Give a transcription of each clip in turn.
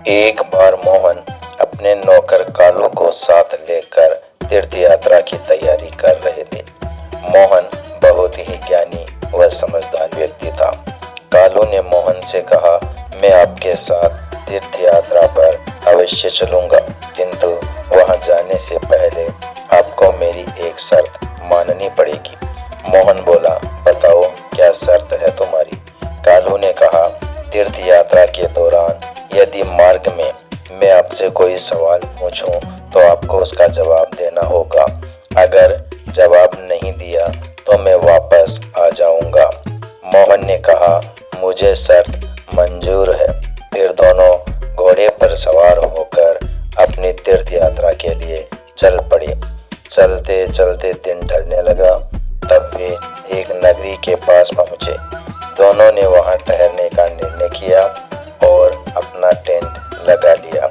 एक बार मोहन अपने नौकर कालू को साथ लेकर तीर्थ यात्रा की तैयारी कर रहे थे। मोहन बहुत ही ज्ञानी व समझदार व्यक्ति था। कालू ने मोहन से कहा, मैं आपके साथ तीर्थ यात्रा पर अवश्य चलूंगा, किंतु वहां जाने से पहले आपको मेरी एक शर्त माननी पड़ेगी। मोहन बोला, बताओ क्या शर्त है तुम्हारी? कालू ने कहा, तीर्थ यात्रा के दौरान यदि मार्ग में मैं आपसे कोई सवाल पूछूं तो आपको उसका जवाब देना होगा। अगर जवाब नहीं दिया तो मैं वापस आ जाऊंगा। मोहन ने कहा, मुझे शर्त मंजूर है। फिर दोनों घोड़े पर सवार होकर अपनी तीर्थ यात्रा के लिए चल पड़े। चलते चलते दिन ढलने लगा। तब वे एक नगरी के पास पहुंचे। दोनों ने वहां ठहरने का निर्णय किया और अपना टेंट लगा लिया।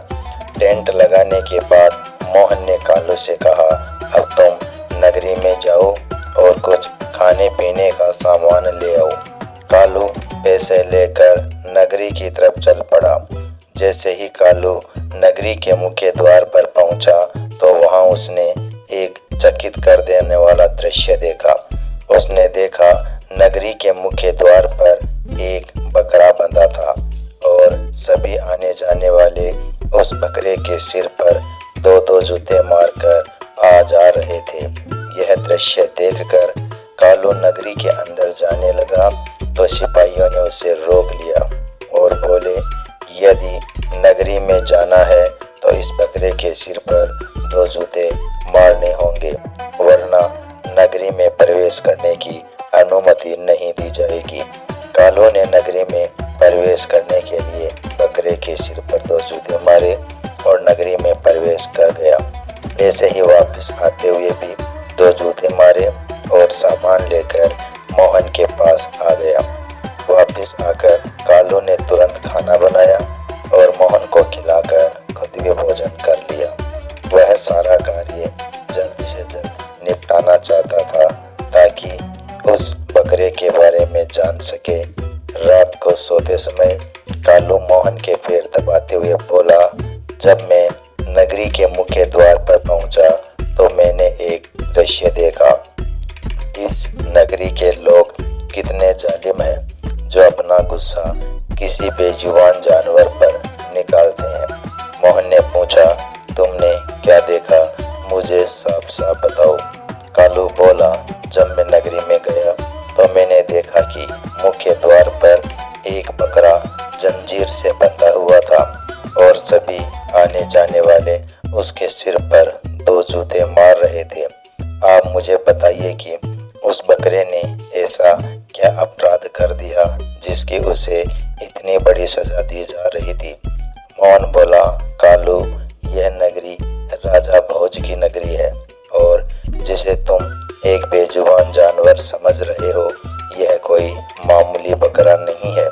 टेंट लगाने के बाद मोहन ने कालू से कहा, अब तुम नगरी में जाओ और कुछ खाने पीने का सामान ले आओ। कालू पैसे लेकर नगरी की तरफ चल पड़ा। जैसे ही कालू नगरी के मुख्य द्वार पर पहुंचा तो वहां उसने एक चकित कर देने वाला दृश्य देखा। उसने देखा, नगरी के मुख्य द्वार पर एक बकरा बंधा था और सभी आने जाने वाले उस बकरे के सिर पर दो दो जूते मारकर आ जा रहे थे। यह दृश्य देखकर कालू नगरी के अंदर जाने लगा तो सिपाहियों ने उसे रोक लिया और बोले, यदि नगरी में जाना है तो इस बकरे के सिर पर दो जूते मारने होंगे, वरना नगरी में प्रवेश करने की अनुमति नहीं दी जाएगी। कालू ने नगरी में प्रवेश करने के लिए बकरे के सिर पर दो जूते मारे और नगरी में प्रवेश कर गया। ऐसे ही वापस आते हुए भी दो जूते मारे और सामान लेकर मोहन के पास आ गया। वापस आकर कालू ने तुरंत खाना बनाया और मोहन को खिलाकर खुद भी भोजन कर लिया। वह सारा कार्य जल्द से जल्द निपटाना चाहता था ताकि उस बकरे के बारे में जान सके। रात को सोते समय कालू मोहन के पैर दबाते हुए बोला, जब मैं नगरी के मुख्य द्वार पर पहुंचा तो मैंने एक दृश्य देखा। इस नगरी के लोग कितने जालिम हैं, जो अपना गुस्सा किसी बेजुबान जानवर पर निकालते हैं। मोहन ने पूछा, तुमने क्या देखा? मुझे साफ साफ बताओ। कालू बोला, जब मैं नगरी में गया तो मैंने देखा कि मुख्य द्वार पर एक बकरा जंजीर से बंधा हुआ था और सभी आने जाने वाले उसके सिर पर दो जूते मार रहे थे। आप मुझे बताइए कि उस बकरे ने ऐसा क्या अपराध कर दिया जिसकी उसे इतनी बड़ी सजा दी जा रही थी? मोहन बोला, कालू, यह नगरी राजा भोज की नगरी है और जिसे तुम एक बेजुबान जानवर समझ रहे हो, यह कोई मामूली बकरा नहीं है।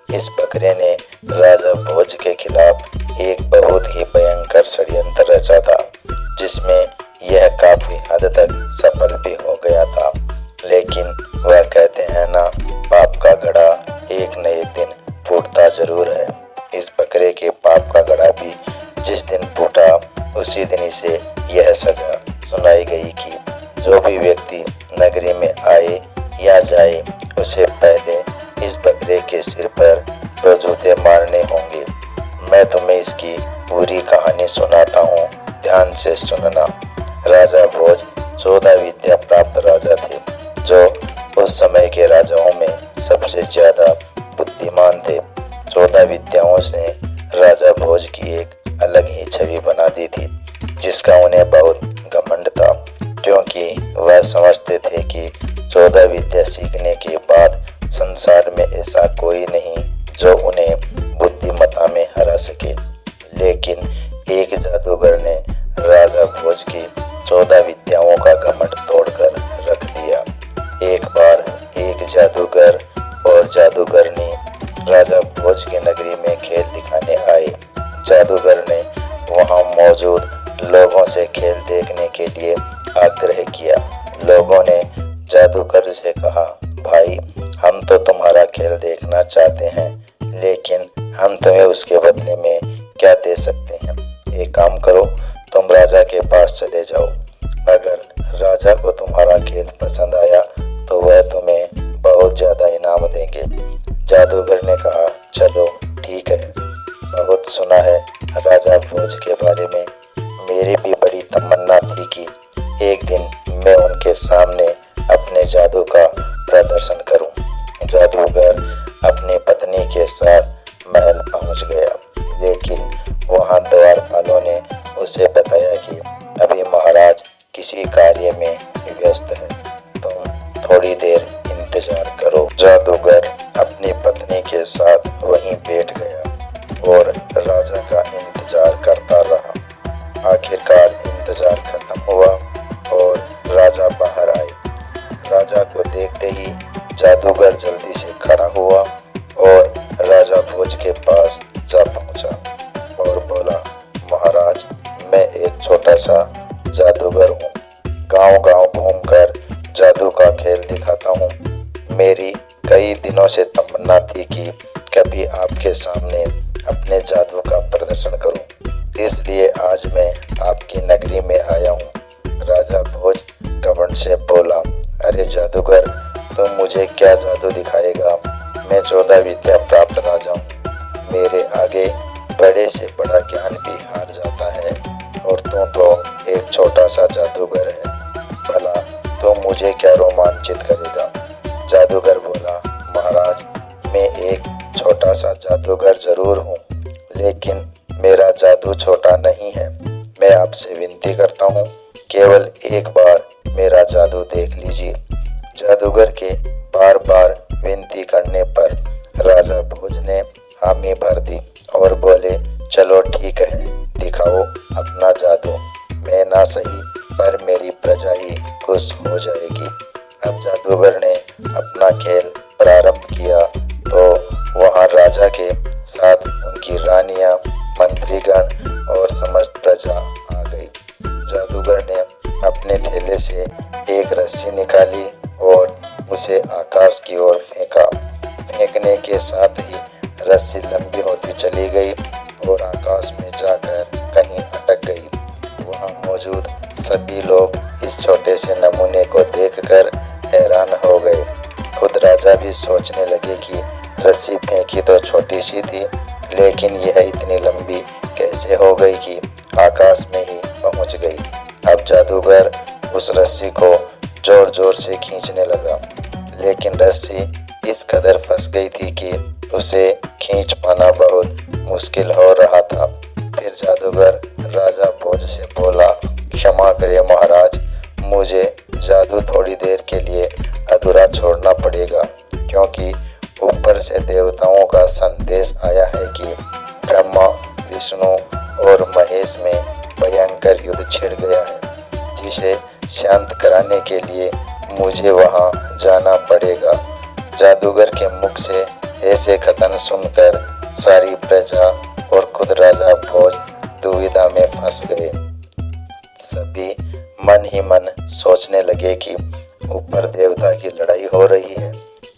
इस बकरे ने राजा भोज के खिलाफ एक बहुत ही भयंकर षड्यंत्र रचा था, जिसमें यह काफी हद तक सफल भी हो गया था। लेकिन वह कहते हैं ना, पाप का घड़ा एक न एक दिन फूटता जरूर है। इस बकरे के पाप का घड़ा भी जिस दिन फूटा उसी दिन इसे यह सजा सुनाई गई कि जो भी व्यक्ति नगरी में आए या जाए उसे पहले इस बकरे के सिर पर दो जूते मारने होंगे। मैं तुम्हें इसकी पूरी कहानी सुनाता हूँ, ध्यान से सुनना। राजा भोज 14 विद्या प्राप्त राजा थे, जो उस समय के राजाओं में सबसे ज्यादा बुद्धिमान थे। 14 विद्याओं से राजा भोज की एक अलग ही छवि बना दी थी, जिसका उन्हें बहुत घमंड था, क्योंकि वह समझते थे कि 14 विद्या सीखने के बाद संसार में ऐसा कोई नहीं जो उन्हें बुद्धिमत्ता में हरा सके। लेकिन एक जादूगर ने राजा भोज की 14 विद्याओं का घमंड तोड़कर रख दिया। एक बार एक जादूगर और जादूगरनी राजा भोज की नगरी में खेल दिखाने आए। जादूगर ने वहां मौजूद लोगों से खेल देखने के लिए आग्रह किया। लोगों ने जादूगर से कहा, भाई, हम तो तुम्हारा खेल देखना चाहते हैं, लेकिन हम तुम्हें उसके बदले में क्या दे सकते हैं। एक काम करो, तुम राजा के पास चले जाओ। अगर राजा को तुम्हारा खेल पसंद आया तो वह तुम्हें बहुत ज्यादा इनाम देंगे। जादूगर ने कहा, चलो ठीक है। बहुत सुना है राजा भोज के बारे में। मेरी भी बड़ी तमन्ना थी कि एक दिन मैं उनके सामने अपने जादू का प्रदर्शन करूं। जादूगर अपनी पत्नी के साथ महल पहुंच गया, लेकिन वहां द्वारपालों ने उसे बताया कि अभी महाराज किसी कार्य में व्यस्त है, तुम थोड़ी देर इंतजार करो। जादूगर अपनी पत्नी के साथ वहीं बैठ गया और राजा का इंतजार करता रहा। आखिरकार इंतजार खत्म हुआ और राजा बाहर आए। राजा को देखते ही जादूगर जल्दी से खड़ा हुआ और राजा भोज के पास जा पहुंचा और बोला, महाराज, मैं एक छोटा सा जादूगर हूँ। गांव-गांव घूमकर जादू का खेल दिखाता हूँ। मेरी कई दिनों से तमन्ना थी कि कभी आपके सामने अपने जादू का प्रदर्शन करूं, इसलिए आज मैं आपकी नगरी में आया हूं। राजा भोज घमंड से बोला, अरे जादूगर, तुम मुझे क्या जादू दिखाएगा? मैं 14 विद्या प्राप्त राजा हूँ। मेरे आगे बड़े से बड़ा ज्ञान भी हार जाता है और तू तो एक छोटा सा जादूगर है। भला तो मुझे क्या रोमांचित करेगा? जादूगर बोला, महाराज, मैं एक छोटा सा जादूगर जरूर हूँ, लेकिन मेरा जादू छोटा नहीं है। मैं आपसे विनती करता हूँ, केवल एक बार मेरा जादू देख लीजिए। जादूगर के बार बार विनती करने पर राजा भोज ने हामी भर दी और बोले, चलो ठीक है, दिखाओ अपना जादू। मैं ना सही पर मेरी प्रजा ही खुश हो जाएगी। अब जादूगर ने अपना खेल प्रारंभ किया तो वहां राजा के साथ उनकी रानियां, मंत्रीगण और समस्त प्रजा आ गई। जादूगर ने अपने थैले से एक रस्सी निकाली और उसे आकाश की ओर फेंका। फेंकने के साथ ही रस्सी लंबी होती चली गई और आकाश में जाकर कहीं अटक गई। वहां मौजूद सभी लोग इस छोटे से नमूने को देखकर हैरान हो गए। खुद राजा भी सोचने लगे कि रस्सी फेंकी तो छोटी सी थी, लेकिन यह इतनी लंबी कैसे हो गई कि आकाश में ही पहुंच गई। अब जादूगर उस रस्सी को जोर जोर से खींचने लगा, लेकिन रस्सी इस कदर फंस गई थी कि उसे खींच पाना बहुत मुश्किल हो रहा था। फिर जादूगर राजा भोज से बोला, क्षमा करिए महाराज, मुझे जादू थोड़ी देर के लिए अधूरा छोड़ना पड़ेगा, क्योंकि ऊपर से देवताओं का संदेश आया है कि ब्रह्मा, विष्णु और महेश में भयंकर युद्ध छिड़ गया है, जिसे शांत कराने के लिए मुझे वहां जाना पड़ेगा। जादूगर के मुख से ऐसे कथन सुनकर सारी प्रजा और खुद राजा भोज दुविधा में फंस गए। सभी मन ही मन सोचने लगे कि ऊपर देवता की लड़ाई हो रही है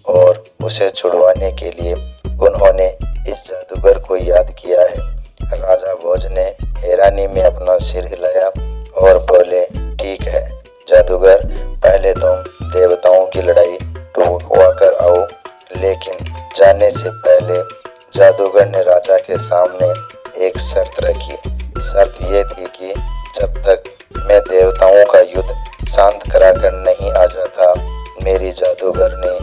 और उसे छुड़वाने के लिए उन्होंने इस जादूगर को याद किया है। राजा भोज ने हैरानी में अपना सिर हिलाया और बोले, ठीक है जादूगर, पहले तुम देवताओं की लड़ाई रुकवा कर आओ। लेकिन जाने से पहले जादूगर ने राजा के सामने एक शर्त रखी। शर्त ये थी कि जब तक मैं देवताओं का युद्ध शांत कराकर नहीं आ जाता, मेरी जादूगरनी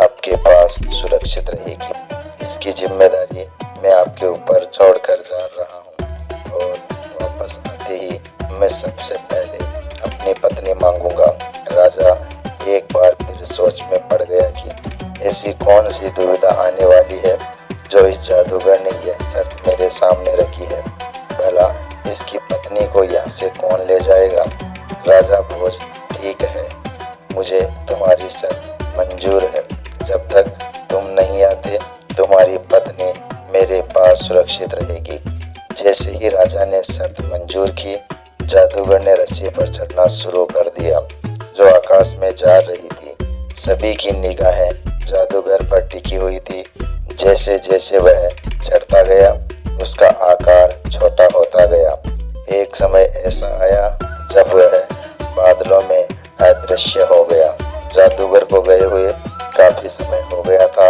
आपके पास सुरक्षित रहेगी। इसकी जिम्मेदारी मैं आपके ऊपर छोड़कर जा रहा हूँ और वापस आते ही मैं सबसे पहले अपनी पत्नी मांगूंगा। राजा एक बार फिर सोच में पड़ गया कि ऐसी कौन सी दुविधा आने वाली है जो इस जादूगर ने यह शर्त मेरे सामने रखी है। भला इसकी पत्नी को यहाँ से कौन ले जाएगा? राजा भोज, ठीक है, मुझे तुम्हारी शर्त मंजूर है। जब तक तुम नहीं आते तुम्हारी पत्नी मेरे पास सुरक्षित रहेगी। जैसे ही राजा ने शर्त मंजूर की, जादूगर ने रस्सी पर चढ़ना शुरू कर दिया जो आकाश में जा रही थी। सभी की निगाहें जादूगर पर टिकी हुई थी। जैसे जैसे वह चढ़ता गया, उसका आकार छोटा होता गया। एक समय ऐसा आया जब वह बादलों में अदृश्य हो गया। जादूगर को गए हुए काफी समय हो गया था।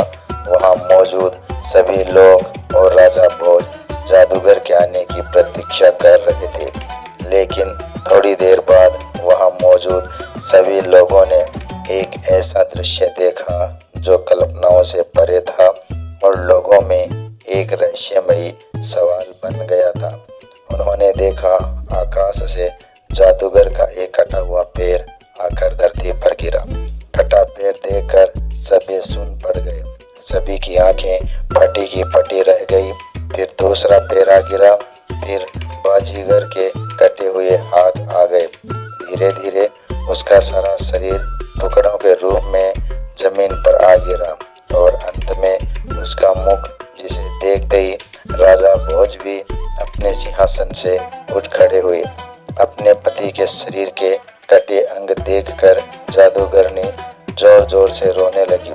वहां मौजूद सभी लोग और राजा भोज जादूगर के आने की प्रतीक्षा कर रहे थे। लेकिन थोड़ी देर बाद वहां मौजूद सभी लोगों ने एक ऐसा दृश्य देखा जो कल्पनाओं से परे था और लोगों में एक रहस्यमयी सवाल बन गया था। उन्होंने देखा आकाश से जादूगर का एक कटा हुआ पैर आकर धरती पर गिरा। कटा पैर देखकर सभी सुन पड़ गए। सभी की आंखें फटी की फटी रह गई। फिर दूसरा पैर आ गिरा। फिर बाजीगर के कटे हुए हाथ आ गए। धीरे धीरे उसका सारा शरीर टुकड़ों के रूप में जमीन पर आ गिरा और अंत में उसका मुख, जिसे देखते ही राजा भोज भी अपने सिंहासन से उठ खड़े हुए। अपने पति के शरीर के कटे अंग देखकर जादूगरनी जोर जोर से रोने लगी।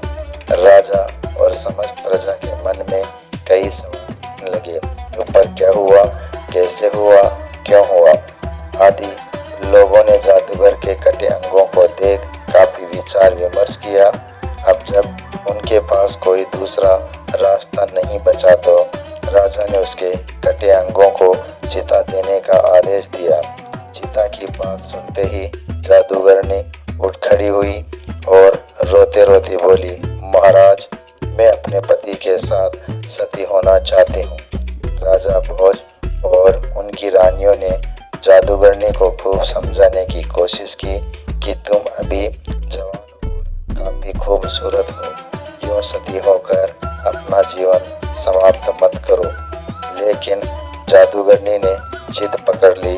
राजा और समस्त प्रजा के मन में कई सवाल लगे। ऊपर क्या हुआ, कैसे हुआ, क्यों हुआ आदि। लोगों ने जादूगर के कटे अंगों को देख काफी विचार विमर्श किया। अब जब उनके पास कोई दूसरा रास्ता नहीं बचा तो राजा ने उसके कटे अंगों को चिता देने का आदेश दिया। चिता की बात सुनते ही जादूगरनी उठ खड़ी हुई और रोते रोते बोली, महाराज, मैं अपने पति के साथ सती होना चाहती हूँ। राजा भोज और उनकी रानियों ने जादूगरनी को खूब समझाने की कोशिश की कि तुम अभी जवान और काफी खूबसूरत हो, यूं सती होकर अपना जीवन समाप्त मत करो। लेकिन जादूगरनी ने जिद पकड़ ली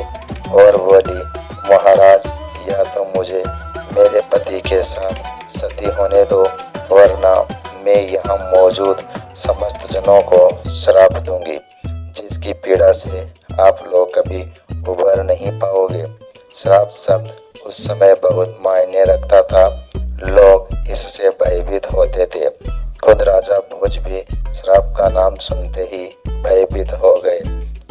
और बोली, महाराज, या तो मुझे मेरे पति के साथ सती होने दो, वरना मैं यहाँ मौजूद समस्त जनों को श्राप दूंगी, जिसकी पीड़ा से आप लोग कभी उबर नहीं पाओगे। श्राप शब्द उस समय बहुत मायने रखता था। लोग इससे भयभीत होते थे। खुद राजा भोज भी श्राप का नाम सुनते ही भयभीत हो गए।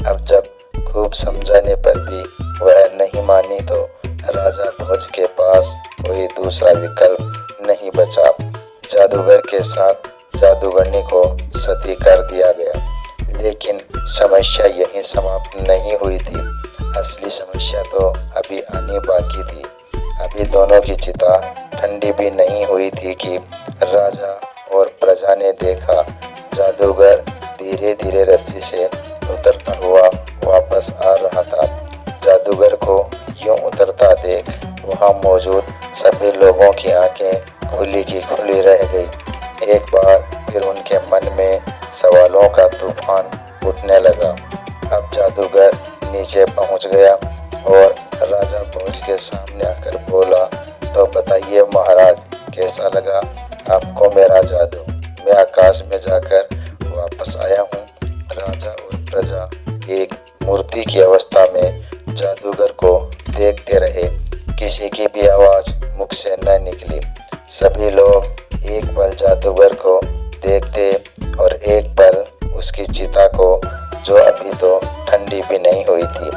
अब जब खूब समझाने पर भी वह नहीं मानी तो राजा भोज के पास कोई दूसरा विकल्प नहीं बचा। जादूगर के साथ जादूगरनी को सती कर दिया गया। लेकिन समस्या यहीं समाप्त नहीं हुई थी। असली समस्या तो अभी आनी बाकी थी। अभी दोनों की चिता ठंडी भी नहीं हुई थी कि राजा और प्रजा ने देखा जादूगर धीरे धीरे रस्सी से उतरता हुआ वापस आ रहा था। जादूगर को यूं उतरता देख वहां मौजूद सभी लोगों की आंखें खुली की खुली रह गई। एक बार फिर उनके मन में सवालों का तूफान उठने लगा। अब जादूगर नीचे पहुंच गया और राजा भोज के सामने आकर बोला, तो बताइए महाराज, कैसा लगा आपको मेरा जादू? मैं आकाश में जाकर वापस आया हूँ। राजा और प्रजा एक मूर्ति की अवस्था में जादूगर को देखते रहे। किसी की भी आवाज मुख से न निकली। सभी लोग एक पल जादूगर को देखते और एक पल उसकी चिता को, जो अभी तो ठंडी भी नहीं हुई थी।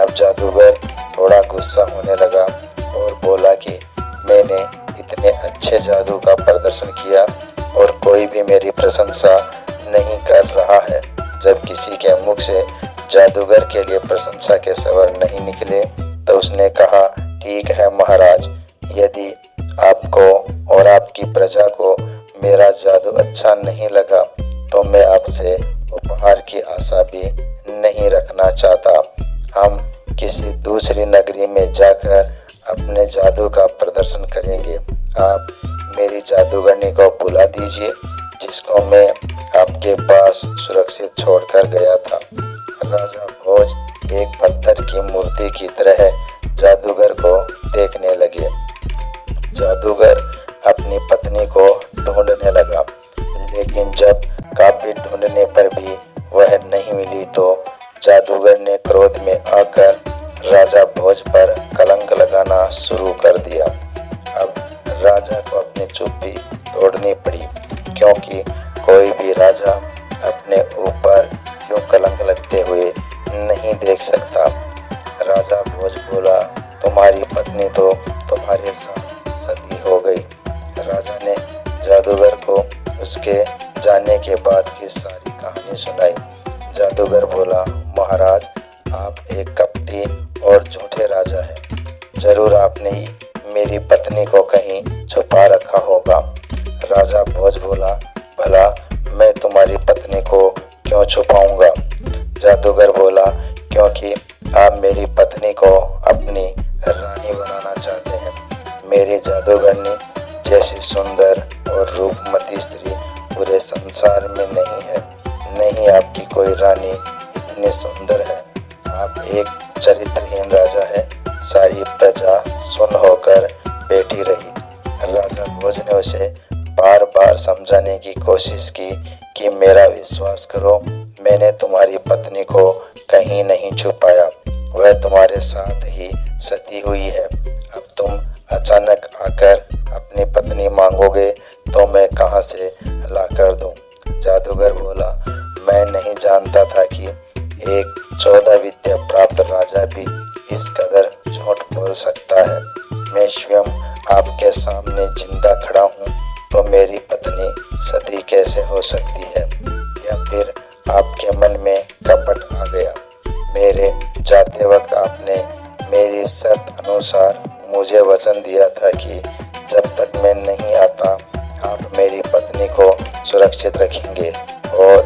अब जादूगर थोड़ा गुस्सा होने लगा और बोला कि मैंने इतने अच्छे जादू का प्रदर्शन किया और कोई भी मेरी प्रशंसा नहीं कर रहा है। जब किसी के मुख से जादूगर के लिए प्रशंसा के स्वर नहीं निकले तो उसने कहा, ठीक है महाराज, यदि आपको और आपकी प्रजा को मेरा जादू अच्छा नहीं लगा तो मैं आपसे उपहार की आशा भी नहीं रखना चाहता। हम किसी दूसरी नगरी में जाकर अपने जादू का प्रदर्शन करेंगे। आप मेरी जादूगरनी को बुला दीजिए, जिसको मैं आपके पास सुरक्षित छोड़कर गया था। राजा भोज एक पत्थर की मूर्ति की तरह जादूगर को देखने लगे। जादूगर अपनी पत्नी को ढूंढने लगा, लेकिन जब काफी ढूंढने पर भी वह नहीं मिली तो जादूगर ने क्रोध में आकर राजा भोज पर कलंक लगाना शुरू कर दिया। अब राजा को अपनी चुप्पी तोड़नी पड़ी, क्योंकि कोई भी राजा अपने ऊपर यूं कलंक लगते हुए नहीं देख सकता। राजा भोज बोला, तुम्हारी पत्नी तो तुम्हारे साथ सती हो गई। राजा ने जादूगर को उसके जाने के बाद की सारी कहानी सुनाई। जादूगर बोला, महाराज, आप एक कपटी और झूठे राजा हैं। जरूर आपने ही मेरी पत्नी को कहीं छुपा रखा होगा। राजा भोज बोला, भला मैं तुम्हारी पत्नी को क्यों छुपाऊंगा? जादूगर बोला, क्योंकि आप मेरी पत्नी को अपनी रानी बनाना चाहते हैं। मेरी जादूगरनी जैसी सुंदर और रूपमती स्त्री पूरे संसार में नहीं है। नहीं आपकी कोई रानी इतनी सुंदर है। आप एक चरित्रहीन राजा है। सारी प्रजा सुन होकर बैठी रही। राजा भोज ने उसे बार बार समझाने की कोशिश की कि मेरा विश्वास करो, मैंने तुम्हारी पत्नी को कहीं नहीं छुपाया। वह तुम्हारे साथ ही सती हुई है। अब तुम अचानक आकर अपनी पत्नी मांगोगे तो मैं कहां से ला कर दूं? जादूगर बोला, मैं नहीं जानता था कि एक 14 विद्या प्राप्त राजा भी इस कदर झूठ बोल सकता है। मैं स्वयं आपके सामने जिंदा खड़ा हूँ तो मेरी पत्नी सती कैसे हो सकती है? या फिर आपके मन में कपट आ गया? मेरे जाते वक्त आपने मेरी शर्त अनुसार मुझे वचन दिया था कि जब तक मैं नहीं आता आप मेरी पत्नी को सुरक्षित रखेंगे, और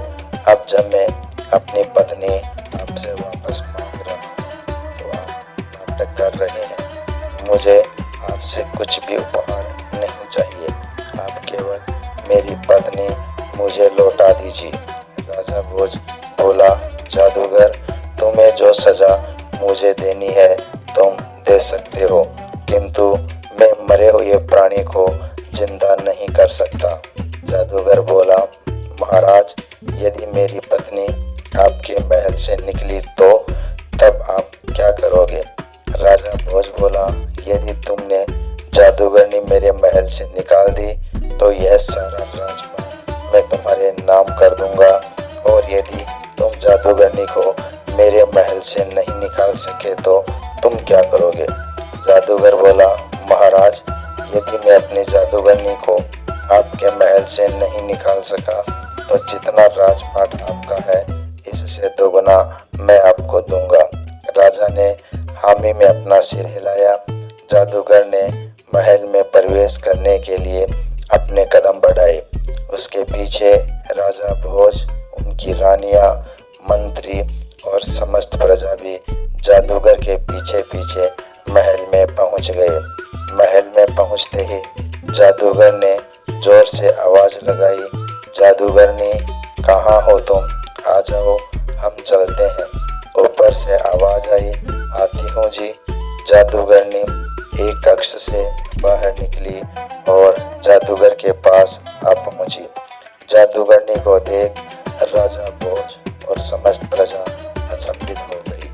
अब जब मैं अपनी पत्नी आपसे वापस मांग रहा हूँ तो आप नाटक कर रहे हैं। मुझे आपसे कुछ भी उपहार नहीं चाहिए। आप केवल मेरी पत्नी मुझे लौटा दीजिए। राजा भोज बोला, जादूगर, तुम्हें जो सजा मुझे देनी है तुम दे सकते हो, किंतु मैं मरे हुए प्राणी को जिंदा नहीं कर सकता। जादूगर बोला, महाराज, यदि मेरी पत्नी आपके महल से निकली तो तब आप क्या करोगे? राजा भोज बोला, यदि तुमने जादूगरनी मेरे महल से निकाल दी तो यह सारा राजपाट मैं तुम्हारे नाम कर दूंगा, और यदि तुम जादूगरनी को मेरे महल से नहीं निकाल सके तो तुम क्या करोगे? जादूगर बोला, महाराज, यदि मैं अपनी जादूगरनी को आपके महल से नहीं निकाल सका तो जितना राजपाट आपका है इससे दोगुना मैं आपको दूंगा। राजा ने हामी में अपना सिर हिलाया। जादूगर ने महल में प्रवेश करने के लिए अपने कदम बढ़ाए। उसके पीछे राजा भोज, उनकी रानियां, मंत्री और समस्त प्रजा भी जादूगर के पीछे पीछे महल में पहुंच गए। महल में पहुंचते ही जादूगर ने जोर से आवाज लगाई, जादूगरनी, कहाँ हो तुम? आ जाओ, हम चलते हैं। ऊपर से आवाज आई, आती हूँ जी। जादूगरनी एक कक्ष से बाहर निकली और जादूगर के पास आ पहुंची। जादूगरनी को देख राजा भोज और समस्त प्रजा अचंभित हो गई।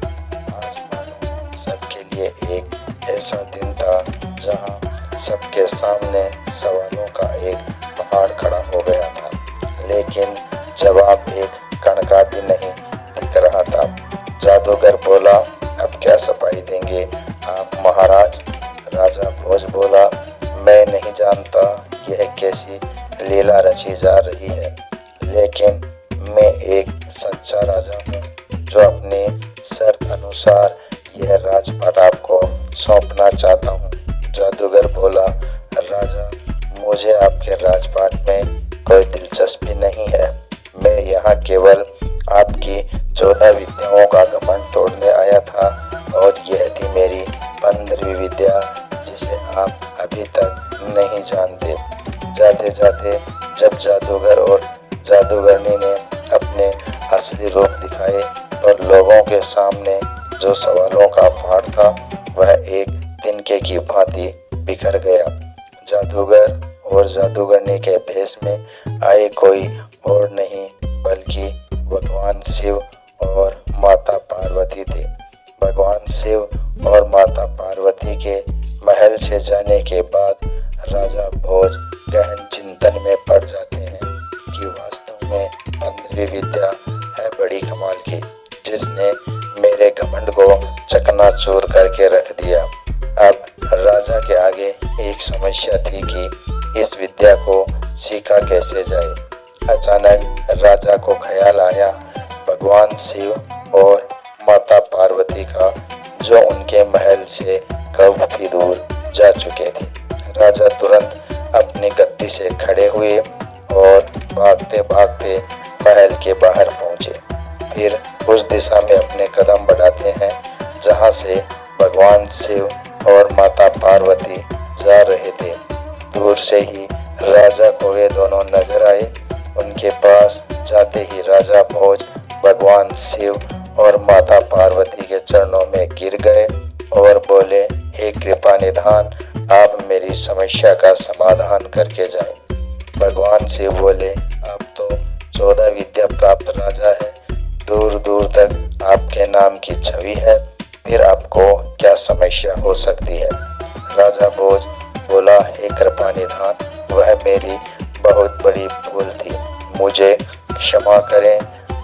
आज मानो सबके लिए एक ऐसा दिन था जहां सबके सामने सवालों का एक पहाड़ खड़ा हो गया था, लेकिन जवाब एक कण का भी नहीं दिख रहा था। जादूगर बोला, अब क्या सफाई देंगे आप महाराज? राजा भोज बोला, मैं नहीं जानता यह कैसी लीला रची जा रही है, लेकिन मैं एक सच्चा राजा हूँ जो अपनी शर्त अनुसार यह राजपाट आपको सौंपना चाहता हूँ। जादूगर बोला, राजा, मुझे आपके राजपाट में कोई दिलचस्पी नहीं है। मैं यहाँ केवल आपकी 14 विद्याओं का घमंड तोड़ने आया था, और यह थी मेरी 15वीं विद्या जिसे आप अभी तक नहीं जानते। जाते जाते जब जादूगर और जादूगरनी ने अपने असली रूप दिखाए तो लोगों के सामने जो सवालों का फाड़ था वह एक तिनके की भांति बिखर गया। जादूगर और जादूगरनी के भेष में आए कोई और नहीं बल्कि भगवान शिव और माता पार्वती थी। भगवान शिव और माता पार्वती के महल से जाने के बाद राजा भोज गहन चिंतन में पड़ जाते हैं कि वास्तव में 15वीं विद्या है बड़ी कमाल घमंड को चकनाचूर करके रख दिया। अब राजा के आगे एक समस्या थी कि इस विद्या को सीखा कैसे जाए। अचानक राजा को ख्याल आया भगवान शिव और माता पार्वती का, जो उनके महल से काफी दूर जा चुके थे। राजा तुरंत अपनी गद्दी से खड़े हुए और भागते भागते महल के बाहर पहुंचे। फिर उस दिशा में अपने कदम बढ़ाते हैं जहां से भगवान शिव और माता पार्वती जा रहे थे। दूर से ही राजा को वे दोनों नजर आए। उनके पास जाते ही राजा भोज भगवान शिव और माता पार्वती के चरणों में गिर गए और बोले, हे कृपा निधान, आप मेरी समस्या का समाधान करके जाएं। भगवान शिव बोले, आप तो 14 विद्या प्राप्त राजा है, दूर दूर तक आपके नाम की छवि है, फिर आपको क्या समस्या हो सकती है। राजा भोज बोला, हे कृपा निधान, वह मेरी बहुत बड़ी भूल थी, मुझे क्षमा करें।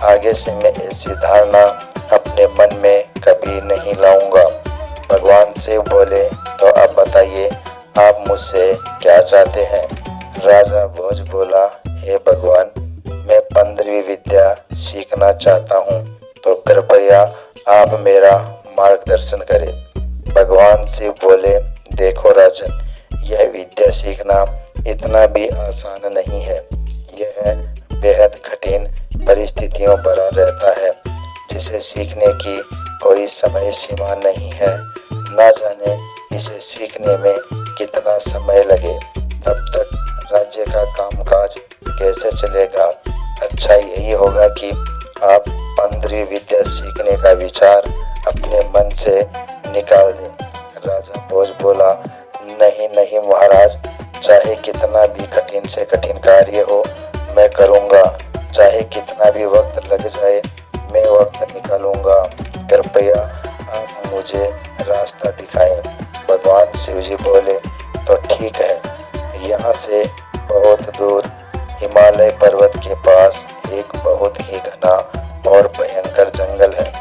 आगे से मैं ऐसी धारणा अपने मन में कभी नहीं लाऊंगा। भगवान शिव बोले, तो अब बताइए आप मुझसे क्या चाहते हैं। राजा भोज बोला, हे भगवान, मैं 15वीं विद्या सीखना चाहता हूँ, तो कृपया आप मेरा मार्गदर्शन करें। भगवान शिव बोले, देखो राजन, यह विद्या सीखना इतना भी आसान नहीं है। यह बेहद कठिन परिस्थितियों भरा रहता है, जिसे सीखने की कोई समय सीमा नहीं है। ना जाने इसे सीखने में कितना समय लगे, तब तक राज्य का कामकाज कैसे चलेगा। अच्छा यही होगा कि आप 15वीं विद्या सीखने का विचार अपने मन से निकाल दें। राजा भोज बोला, नहीं नहीं महाराज, चाहे कितना भी कठिन से कठिन कार्य हो मैं करूँगा, चाहे कितना भी वक्त लग जाए मैं वक्त निकालूंगा, कृपया आप मुझे रास्ता दिखाएं। भगवान शिव जी बोले, तो ठीक है, यहाँ से बहुत दूर हिमालय पर्वत के पास एक बहुत ही घना और भयंकर जंगल है।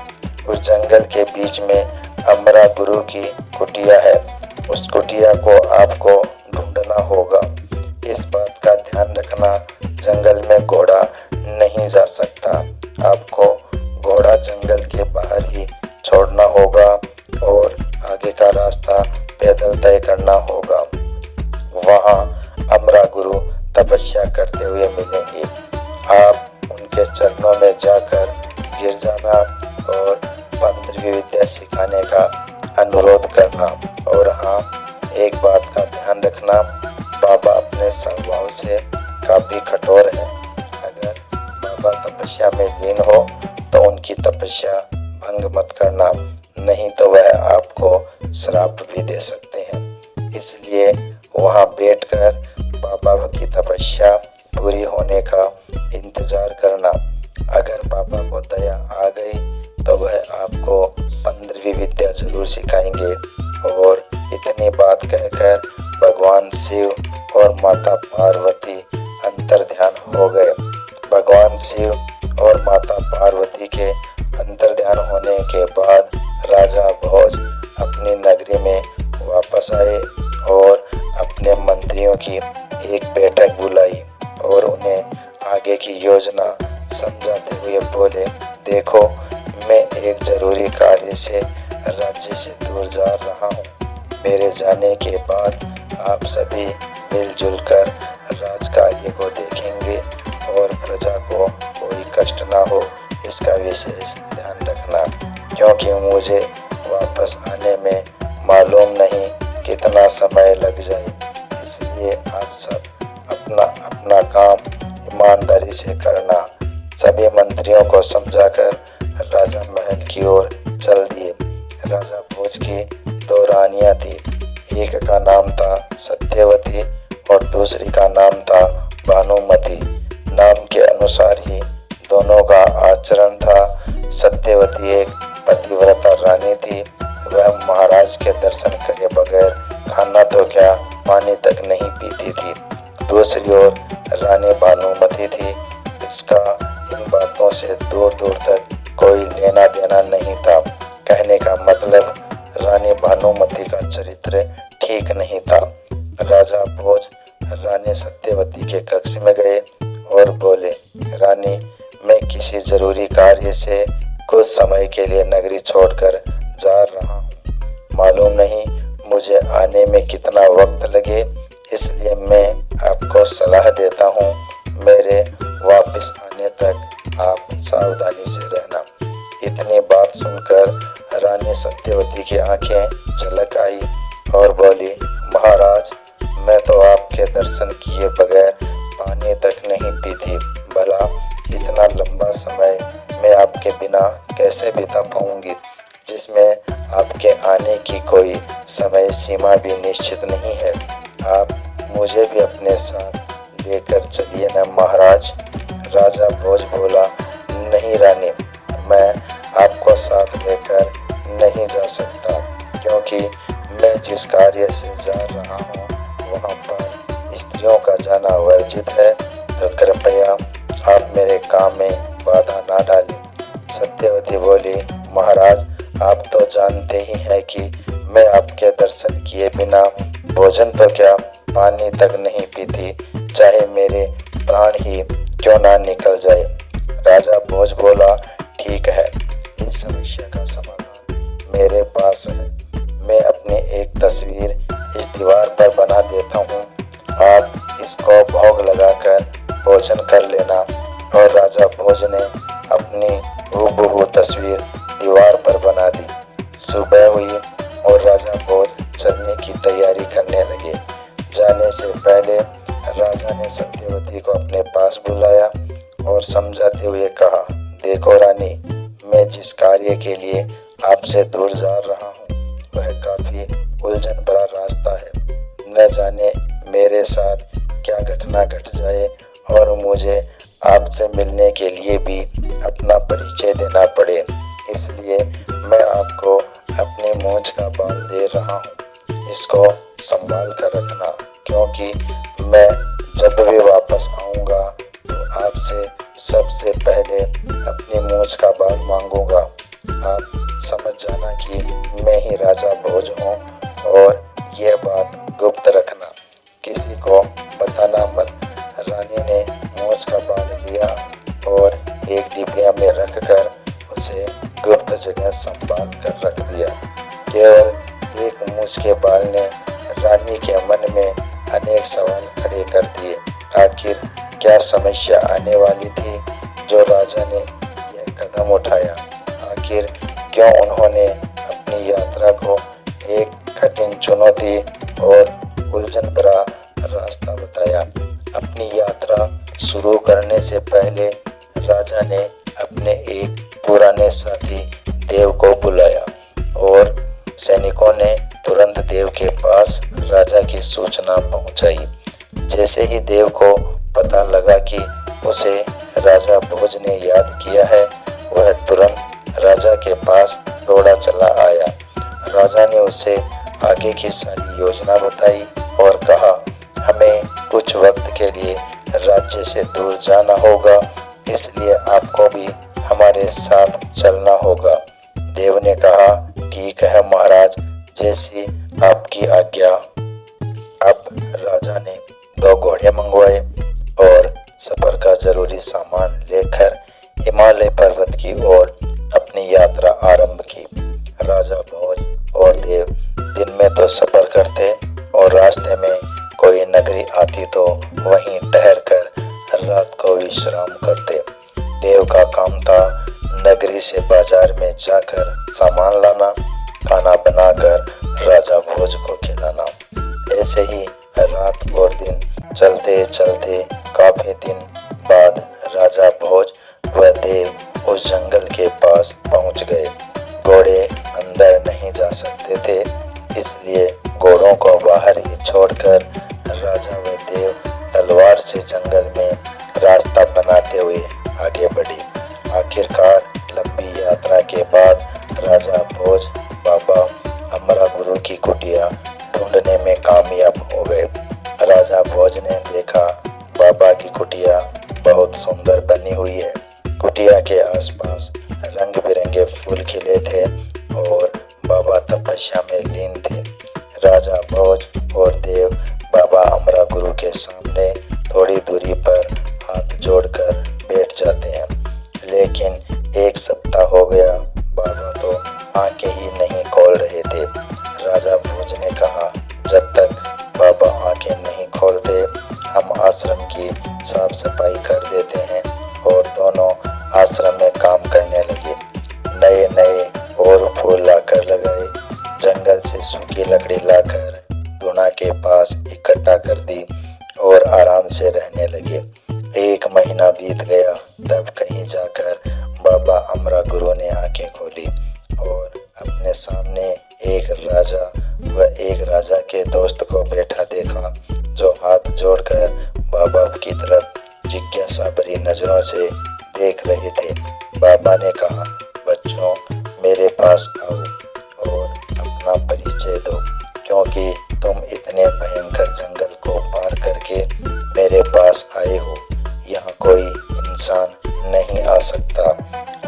उस जंगल के बीच में अमरा गुरु की कुटिया है। उस कुटिया को आपको ढूंढना होगा। इस बात का ध्यान रखना, जंगल में घोड़ा नहीं जा सकता। आपको घोड़ा जंगल के बाहर ही छोड़ना होगा और आगे का रास्ता पैदल तय करना होगा। वहाँ अमरा गुरु तपस्या करते हुए मिलेंगे। आप उनके चरणों में जाकर गिर जाना और 15वीं विद्या सिखाने का अनुरोध करना। और हाँ, एक बात का ध्यान रखना, बाबा अपने स्वभाव से काफी कठोर है। अगर बाबा तपस्या में लीन हो तो उनकी तपस्या भंग मत करना, नहीं तो वह आपको श्राप भी दे सकते हैं। इसलिए वहां बैठकर बाबा की तपस्या पूरी होने का इंतजार करना। अगर बाबा को दया आ गई तो वह आपको 15वीं विद्या जरूर सिखाएंगे। और इतनी बात कहकर भगवान शिव और माता पार्वती अंतर्ध्यान हो गए। भगवान शिव और माता पार्वती के अंतर्ध्यान होने के बाद राजा भोज अपनी नगरी में वापस आए और अपने मंत्रियों की एक बैठक बुलाई और उन्हें आगे की योजना समझाते हुए बोले, देखो, मैं एक जरूरी कार्य से राज्य से दूर जा रहा हूँ। मेरे जाने के बाद आप सभी मिलजुल कर राज कार्य को देखेंगे और प्रजा को कोई कष्ट ना हो, इसका विशेष ध्यान रखना, क्योंकि मुझे वापस आने में मालूम नहीं कितना समय लग जाए। इसलिए आप सब अपना अपना काम ईमानदारी से करना। सभी मंत्रियों को समझाकर राजा महल की ओर चल दिए। राजा भोज की 2 रानियां थी। एक का नाम था सत्यवती और दूसरी का नाम था भानुमति। नाम के अनुसार ही दोनों का आचरण था। सत्यवती एक पतिव्रता रानी थी। वह महाराज के दर्शन करे बगैर खाना तो क्या पानी तक नहीं पीती थी। दूसरी ओर रानी भानुमति थी। इसका इन बातों से दूर दूर तक कोई लेना देना नहीं था। रानी भानुमति का चरित्र ठीक नहीं था। राजा भोज रानी सत्यवती के कक्ष में गए और बोले, रानी, मैं किसी जरूरी कार्य से कुछ समय के लिए नगरी छोड़कर जा रहा हूँ। मालूम नहीं मुझे आने में कितना वक्त लगे, इसलिए मैं आपको सलाह देता हूँ, मेरे वापस आने तक आप सावधानी से रहना। इतनी बात सुनकर रानी सत्यवती की आंखें झलक आई और बोली, महाराज, मैं तो आपके दर्शन किए बगैर पानी तक नहीं पीती। भला इतना लंबा समय मैं आपके बिना कैसे बिता पाऊंगी, जिसमें आपके आने की कोई समय सीमा भी निश्चित नहीं है। आप मुझे भी अपने साथ लेकर चलिए न महाराज। राजा भोज बोला, नहीं रानी, मैं आपको साथ लेकर नहीं जा सकता, क्योंकि मैं जिस कार्य से जा रहा हूँ वहाँ पर स्त्रियों का जाना वर्जित है, तो कृपया आप मेरे काम में बाधा ना डालें। सत्यवती बोली, महाराज, आप तो जानते ही हैं कि मैं आपके दर्शन किए बिना भोजन तो क्या पानी तक नहीं पीती, चाहे मेरे प्राण ही क्यों ना निकल जाए। राजा भोज बोला, ठीक है, इस समस्या का समाधान मेरे पास है। मैं अपनी एक तस्वीर इस दीवार पर बना देता हूँ, आप इसको भोग लगाकर भोजन कर लेना। और राजा भोज ने अपनी हूबहू तस्वीर दीवार पर बना दी। सुबह हुई और राजा भोज चलने की तैयारी करने लगे। जाने से पहले राजा ने सत्यवती को अपने पास बुलाया और समझाते हुए कहा, देखो रानी, मैं जिस कार्य के लिए आपसे दूर जा रहा हूँ वह काफी उलझन भरा रास्ता है। न जाने मेरे साथ क्या घटना घट जाए और मुझे आपसे मिलने के लिए भी अपना परिचय देना पड़े, इसलिए मैं आपको अपने मूंछ का बाल दे रहा हूँ। इसको संभाल कर रखना, क्योंकि मैं जब भी वापस आऊँगा तो आपसे सबसे पहले अपनी मूंछ का बाल मांगूंगा। आप समझ जाना कि मैं ही राजा भोज हूँ और यह बात गुप्त रखना, किसी को बताना मत। रानी ने मूंछ का बाल लिया और एक डिबिया में रखकर उसे गुप्त जगह संभाल कर रख दिया। केवल एक मूंछ के बाल ने रानी के मन में अनेक सवाल खड़े कर दिए। आखिर क्या समस्या आने वाली थी जो राजा ने यह कदम उठाया? आखिर क्यों उन्होंने अपनी यात्रा को एक कठिन चुनौती और उलझन भरा रास्ता बताया? अपनी यात्रा शुरू करने से पहले राजा ने अपने एक पुराने साथी देव को बुलाया और सैनिकों ने तुरंत देव के पास राजा की सूचना पहुंचाई। जैसे ही देव को पता लगा कि उसे राजा भोज ने याद किया है, वह तुरंत राजा के पास दौड़ा चला आया। राजा ने उसे आगे की सारी योजना बताई और कहा, हमें कुछ वक्त के लिए राज्य से दूर जाना होगा, इसलिए आपको भी हमारे साथ चलना होगा। देव ने कहा, ठीक है महाराज, जैसी आपकी आज्ञा। अब राजा ने 2 घोड़े मंगवाए और सफर का जरूरी सामान लेकर हिमालय पर्वत की ओर अपनी यात्रा आरंभ की। राजा भोज और देव दिन में तो सफर करते और रास्ते में कोई नगरी आती तो वहीं ठहर कर रात को विश्राम करते। देव का काम था नगरी से बाजार में जाकर सामान लाना, खाना बनाकर राजा भोज को खिलाना। ऐसे ही रात और दिन चलते चलते काफी दिन बाद राजा भोज व देव उस जंगल के पास पहुंच गए। घोड़े अंदर नहीं जा सकते थे, इसलिए घोड़ों को बाहर ही छोड़कर राजा व देव तलवार से जंगल में रास्ता बनाते हुए आगे बढ़े। आखिरकार लंबी यात्रा के बाद राजा भोज बाबा अमरा गुरु की कुटिया ढूंढने में कामयाब हो गए। राजा भोज ने देखा बाबा की कुटिया बहुत सुंदर बनी हुई है। कुटिया के आसपास रंग बिरंगे फूल खिले थे और बाबा तपस्या तपस्या में लीन थे। राजा भोज और देव बाबा अमरा गुरु के सामने थोड़ी दूरी पर हाथ जोड़कर बैठ जाते हैं। लेकिन 1 सप्ताह हो गया, बाबा तो आंखें ही नहीं खोल रहे थे। राजा भोज ने कहा, जब तक बाबा आंखें नहीं खोलते हम आश्रम की साफ सफाई कर देते हैं। और दोनों आश्रम में काम करने लगे। नए नए और फूल लाकर लगाए, जंगल से सूखी लकड़ी लाकर धुना के पास इकट्ठा कर दी और आराम से रहने लगे। 1 महीना बीत गया, तब कहीं जाकर बाबा अमरा गुरु ने आंखें खोली और अपने सामने एक राजा व एक राजा के दोस्त को बैठा देखा, जो हाथ जोड़कर बाबा की तरफ जिज्ञासा भरी नजरों से देख रहे थे। बाबा ने कहा, बच्चों मेरे पास आओ और अपना परिचय दो, क्योंकि तुम इतने भयंकर जंगल को पार करके मेरे पास आए हो। यहाँ कोई इंसान नहीं आ सकता।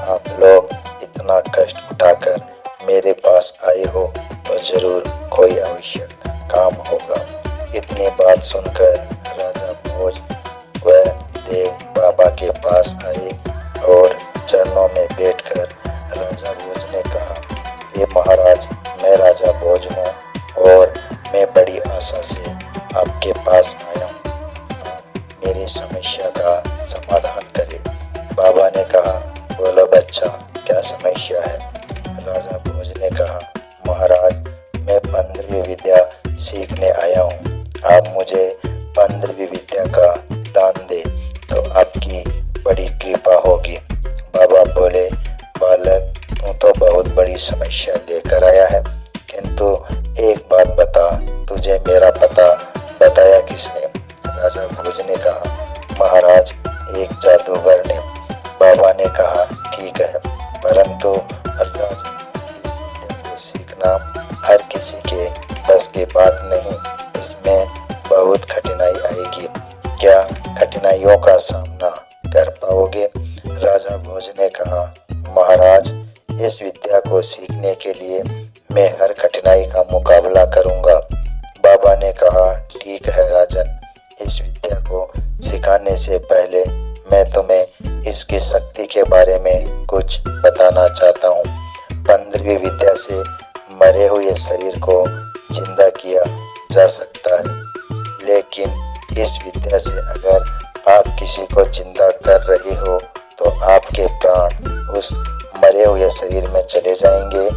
आप लोग इतना कष्ट उठाकर मेरे पास आए हो तो जरूर कोई आवश्यक काम होगा। इतनी बात सुनकर राजा भोज व देव बाबा के पास आए और चरणों में बैठकर राजा भोज ने कहा, हे महाराज, मैं राजा भोज हूँ और मैं बड़ी आशा से आपके पास आया हूँ। मेरी समस्या का समाधान करें। बाबा ने कहा, बोलो बच्चा, क्या समस्या है? राजा भोज ने कहा, महाराज, मैं 15वीं विद्या सीखने आया हूँ। आप मुझे 15वीं विद्या का दान दे तो आपकी बड़ी कृपा होगी। बाबा बोले, बालक, तू तो बहुत बड़ी समस्या लेकर आया है, किंतु एक बात बता, तुझे मेरा पता बताया किसने? राजा भोज ने कहा, महाराज, एक जादूगर ने। बाबा ने कहा, ठीक है, परंतु राजा, इस विद्या को सीखना हर किसी के बस की बात नहीं। इसमें बहुत कठिनाई आएगी। क्या कठिनाइयों का सामना कर पाओगे? राजा भोज ने कहा, महाराज, इस विद्या को सीखने के लिए मैं हर कठिनाई का मुकाबला करूंगा। बाबा ने कहा, ठीक है राजन, इस विद्या को सिखाने से पहले मैं तुम्हें इसकी शक्ति के बारे में कुछ बताना चाहता हूँ। 15वीं विद्या से मरे हुए शरीर को जिंदा किया जा सकता है, लेकिन इस विद्या से अगर आप किसी को जिंदा कर रहे हो तो आपके प्राण उस मरे हुए शरीर में चले जाएंगे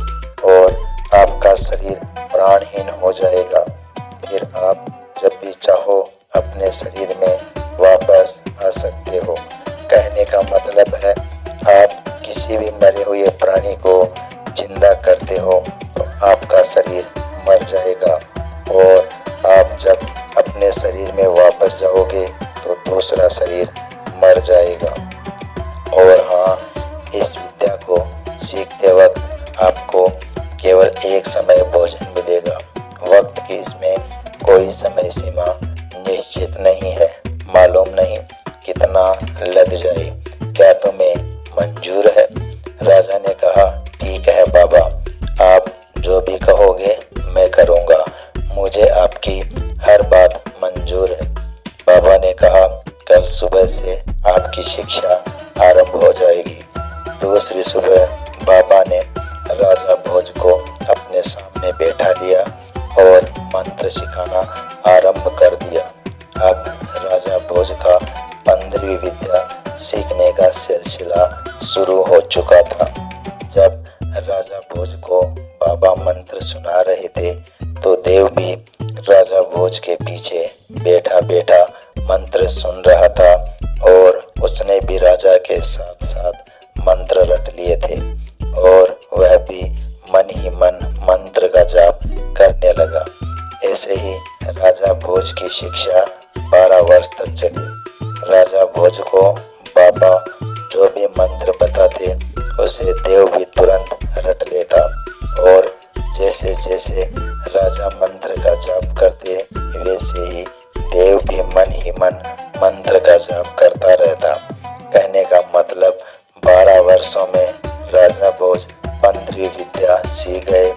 और आपका शरीर प्राणहीन हो जाएगा। फिर आप जब भी चाहो अपने शरीर में वापस आ सकते हो। कहने का मतलब है, आप किसी भी मरे हुए प्राणी को जिंदा करते हो तो आपका शरीर मर जाएगा और आप जब अपने शरीर में वापस जाओगे तो दूसरा शरीर मर जाएगा। और हाँ, इस विद्या को सीखते वक्त आपको केवल एक समय भोजन मिलेगा। वक्त की इसमें कोई समय सीमा निश्चित नहीं है। मालूम नहीं कितना लग जाए। क्या तुम्हें मंजूर है? राजा ने कहा, ठीक है बाबा, आप जो भी कहोगे मैं करूँगा। मुझे आपकी हर बात मंजूर है। बाबा ने कहा, कल सुबह से आपकी शिक्षा आरंभ हो जाएगी। दूसरी सुबह बाबा ने राजा भोज को अपने सामने बैठा लिया और मंत्र सिखाना आरंभ कर दिया। अब राजा भोज का 15वीं विद्या सीखने का सिलसिला शुरू हो चुका था। जब राजा भोज को बाबा मंत्र सुना रहे थे तो देव भी राजा भोज के पीछे बैठा बैठा मंत्र सुन रहा था और उसने भी राजा के साथ साथ मंत्र रट लिए थे और वह भी मन ही मन मंत्र का जाप करने लगा। ऐसे ही राजा भोज की शिक्षा 12 वर्ष तक चली। राजा भोज को बाबा जो भी मंत्र बताते उसे देव भी तुरंत रट लेता और जैसे जैसे राजा मंत्र का जाप करते वैसे ही देव भी मन ही मन मंत्र का जाप करता रहता। कहने का मतलब 12 वर्षों में राजा भोज 15वीं विद्या सीख गए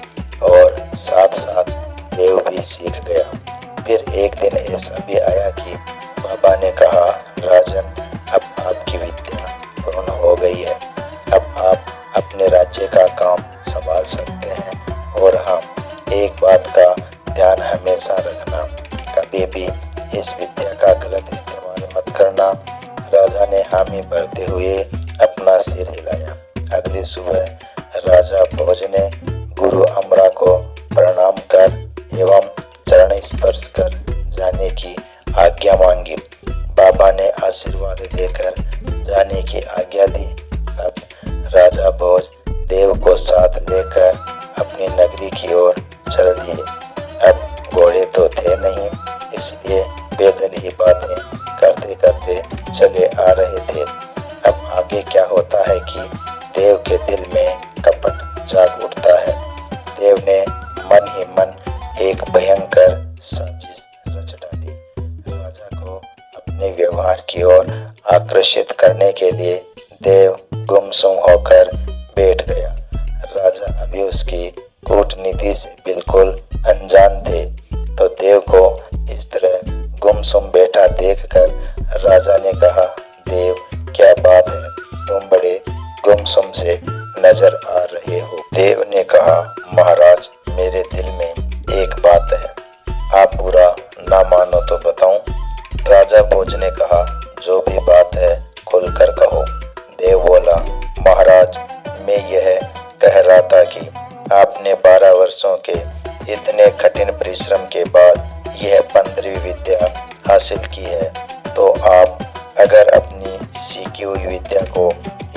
और साथ साथ देव भी सीख गया। फिर एक दिन ऐसा भी आया कि बाबा ने कहा, राजन, अब आपकी विद्या पूर्ण हो गई है। अब आप अपने राज्य का काम संभाल सकते हैं। और हाँ, एक बात का ध्यान हमेशा रखना, कभी भी इस विद्या का गलत इस्तेमाल मत करना। राजा ने हामी भरते हुए अपना सिर हिलाया। अगली सुबह राजा भोज ने गुरु अमरा को प्रणाम कर एवं चरण स्पर्श कर जाने की आज्ञा मांगी। बाबा ने आशीर्वाद देकर जाने की आज्ञा दी। अब राजा भोज देव को साथ लेकर अपनी नगरी की ओर चल दिए। अब घोड़े तो थे नहीं, इसलिए पैदल ही बातें करते करते चले आ रहे थे। अब आगे क्या होता है कि देव के दिल में कपट जाग उठता है। देव ने मन ही मन एक भयंकर साजिश रच डाली। राजा को अपने व्यवहार की ओर आकर्षित करने के लिए देव गुमसुम होकर बैठ गया। राजा अभी उसकी कूटनीति से बिल्कुल अनजान थे, तो देव को इस तरह गुमसुम बैठा देखकर राजा ने कहा, देव, क्या बात है, तुम बड़े गुमसुम से नजर आ रहे हो। देव ने कहा, महाराज, मेरे दिल में एक बात है, आप बुरा ना मानो तो बताऊं। राजा भोज ने कहा, जो भी बात है खुलकर कहो। देव बोला, महाराज, मैं यह कह रहा था कि आपने 12 वर्षों के इतने कठिन परिश्रम के बाद यह 15वीं विद्या हासिल की है, तो आप अगर अपनी सीखी हुई विद्या को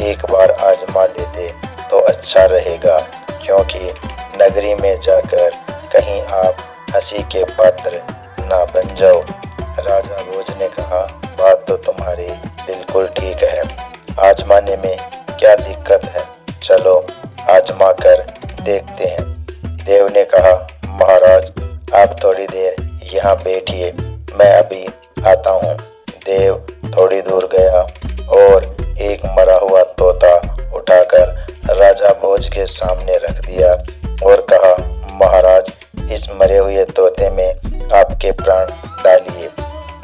एक बार आजमा लेते तो अच्छा रहेगा, क्योंकि नगरी में जाकर कहीं आप हंसी के पात्र ना बन जाओ। राजा भोज ने कहा, बात तो तुम्हारी बिल्कुल ठीक है, आजमाने में क्या दिक्कत है, चलो आजमा कर देखते हैं। देव ने कहा, महाराज, आप थोड़ी देर यहाँ बैठिए, मैं अभी आता हूँ। देव थोड़ी दूर गया और एक मरा हुआ तोता उठाकर राजा भोज के सामने रख दिया और कहा, महाराज, इस मरे हुए तोते में आपके प्राण डालिए।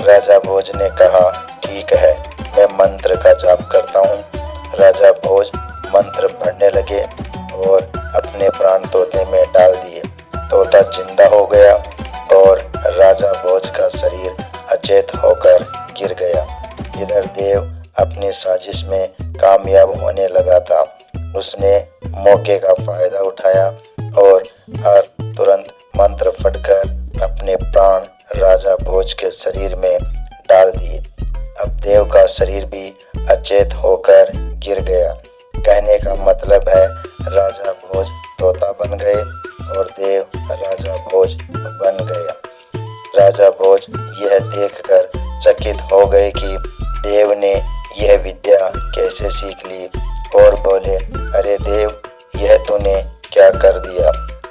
राजा भोज ने कहा, ठीक है, मैं मंत्र का जाप करता हूँ। राजा भोज मंत्र पढ़ने लगे और अपने प्राण तोते में डाल दिए। तोता जिंदा हो गया और राजा भोज का शरीर अचेत होकर गिर गया। इधर देव अपनी साजिश में कामयाब होने लगा था। उसने मौके का फायदा उठाया और तुरंत मंत्र फटकर अपने प्राण राजा भोज के शरीर में डाल दिए। अब देव का शरीर भी अचेत होकर गिर गया। कहने का मतलब है, राजा भोज तोता बन गए और देव राजा भोज बन गया। राजा भोज यह देखकर चकित हो गए कि देव ने यह विद्या कैसे सीख ली और बोले, अरे देव, यह तूने क्या कर दिया,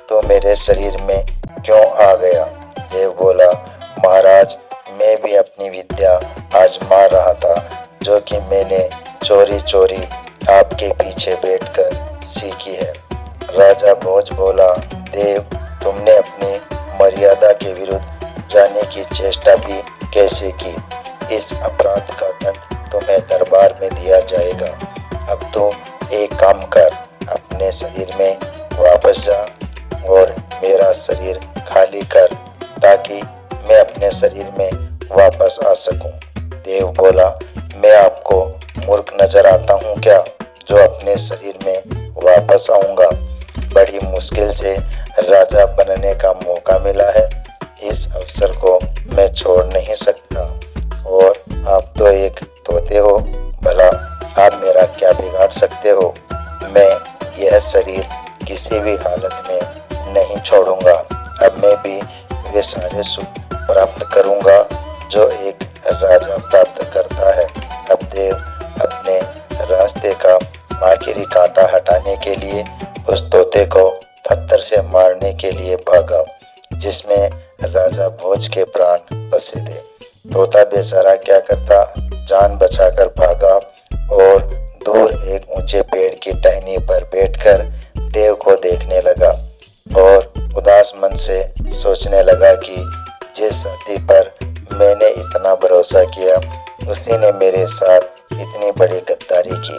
तू मेरे शरीर में क्यों आ गया। देव बोला, महाराज, मैं भी अपनी विद्या आजमा रहा था, जो कि मैंने चोरी चोरी आपके पीछे बैठकर सीखी है। राजा भोज बोला, देव, तुमने अपनी मर्यादा के विरुद्ध जाने की चेष्टा भी कैसे की। इस अपराध का दंड तुम्हें दरबार में दिया जाएगा। अब तुम एक काम कर, अपने शरीर में वापस जा और मेरा शरीर खाली कर, ताकि मैं अपने शरीर में वापस आ सकूं। देव बोला, मैं आपको मूर्ख नजर आता हूं क्या, जो अपने शरीर में वापस आऊंगा। बड़ी मुश्किल से राजा बनने का मौका मिला है, इस अवसर को मैं छोड़ नहीं सकता। और आप तो एक तोते हो, भला आप मेरा क्या बिगाड़ सकते हो। मैं यह शरीर किसी भी हालत में नहीं छोड़ूंगा। अब मैं भी वे सारे सुख प्राप्त करूंगा जो एक राजा प्राप्त करता है। अब देव अपने रास्ते का आखिरी कांटा हटाने के लिए उस तोते को पत्थर से मारने के लिए भागा, जिसमें राजा भोज के प्राण बसे थे। तोता बेचारा क्या करता, जान बचाकर भागा और दूर एक ऊंचे पेड़ की टहनी पर बैठकर देव को देखने लगा और उदास मन से सोचने लगा कि जिस साथी पर मैंने इतना भरोसा किया उसी ने मेरे साथ इतनी बड़ी गद्दारी की।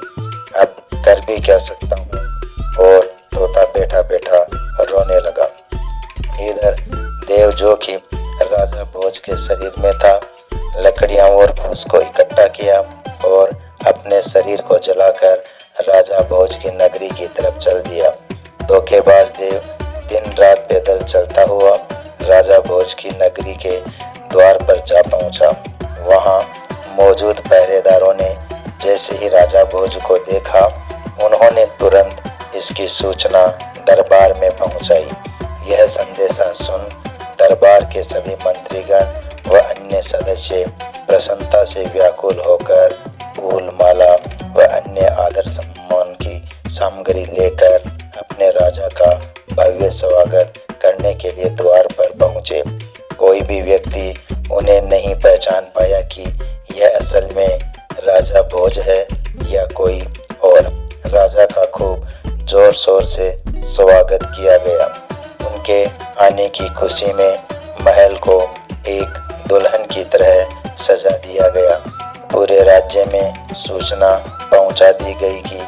अब कर भी क्या सकता हूँ। और तोता बैठा बैठा रोने लगा। इधर देव जो कि राजा भोज के शरीर में था, लकड़ियां और फूस को इकट्ठा किया और अपने शरीर को जलाकर राजा भोज की नगरी की तरफ चल दिया। धोखेबाज देव दिन रात पैदल चलता हुआ राजा भोज की नगरी के द्वार पर जा पहुंचा। वहां मौजूद पहरेदारों ने जैसे ही राजा भोज को देखा, उन्होंने तुरंत इसकी सूचना दरबार में पहुंचाई। यह संदेशा सुन दरबार के सभी मंत्रीगण व अन्य सदस्य प्रसन्नता से व्याकुल होकर फूल, माला व अन्य आदर सम्मान की सामग्री लेकर अपने राजा का भव्य स्वागत करने के लिए द्वार पर पहुंचे। कोई भी व्यक्ति उन्हें नहीं पहचान पाया कि यह असल में राजा भोज है या कोई और। राजा का खूब जोर शोर से स्वागत किया गया। उनके आने की खुशी में महल को एक दुल्हन की तरह सजा दिया गया। पूरे राज्य में सूचना पहुंचा दी गई कि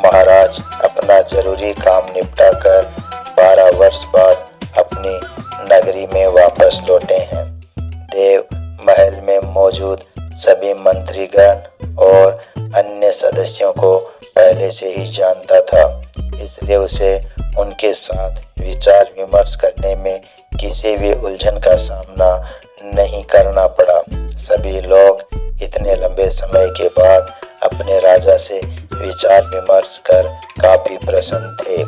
महाराज अपना जरूरी काम निपटाकर 12 वर्ष बाद अपनी नगरी में वापस लौटे हैं। देव महल में मौजूद सभी मंत्रीगण और अन्य सदस्यों को पहले से ही जानता था, इसलिए उसे उनके साथ विचार विमर्श करने में किसी भी उलझन का सामना नहीं करना पड़ा। सभी लोग इतने लंबे समय के बाद अपने राजा से विचार विमर्श कर काफी प्रसन्न थे।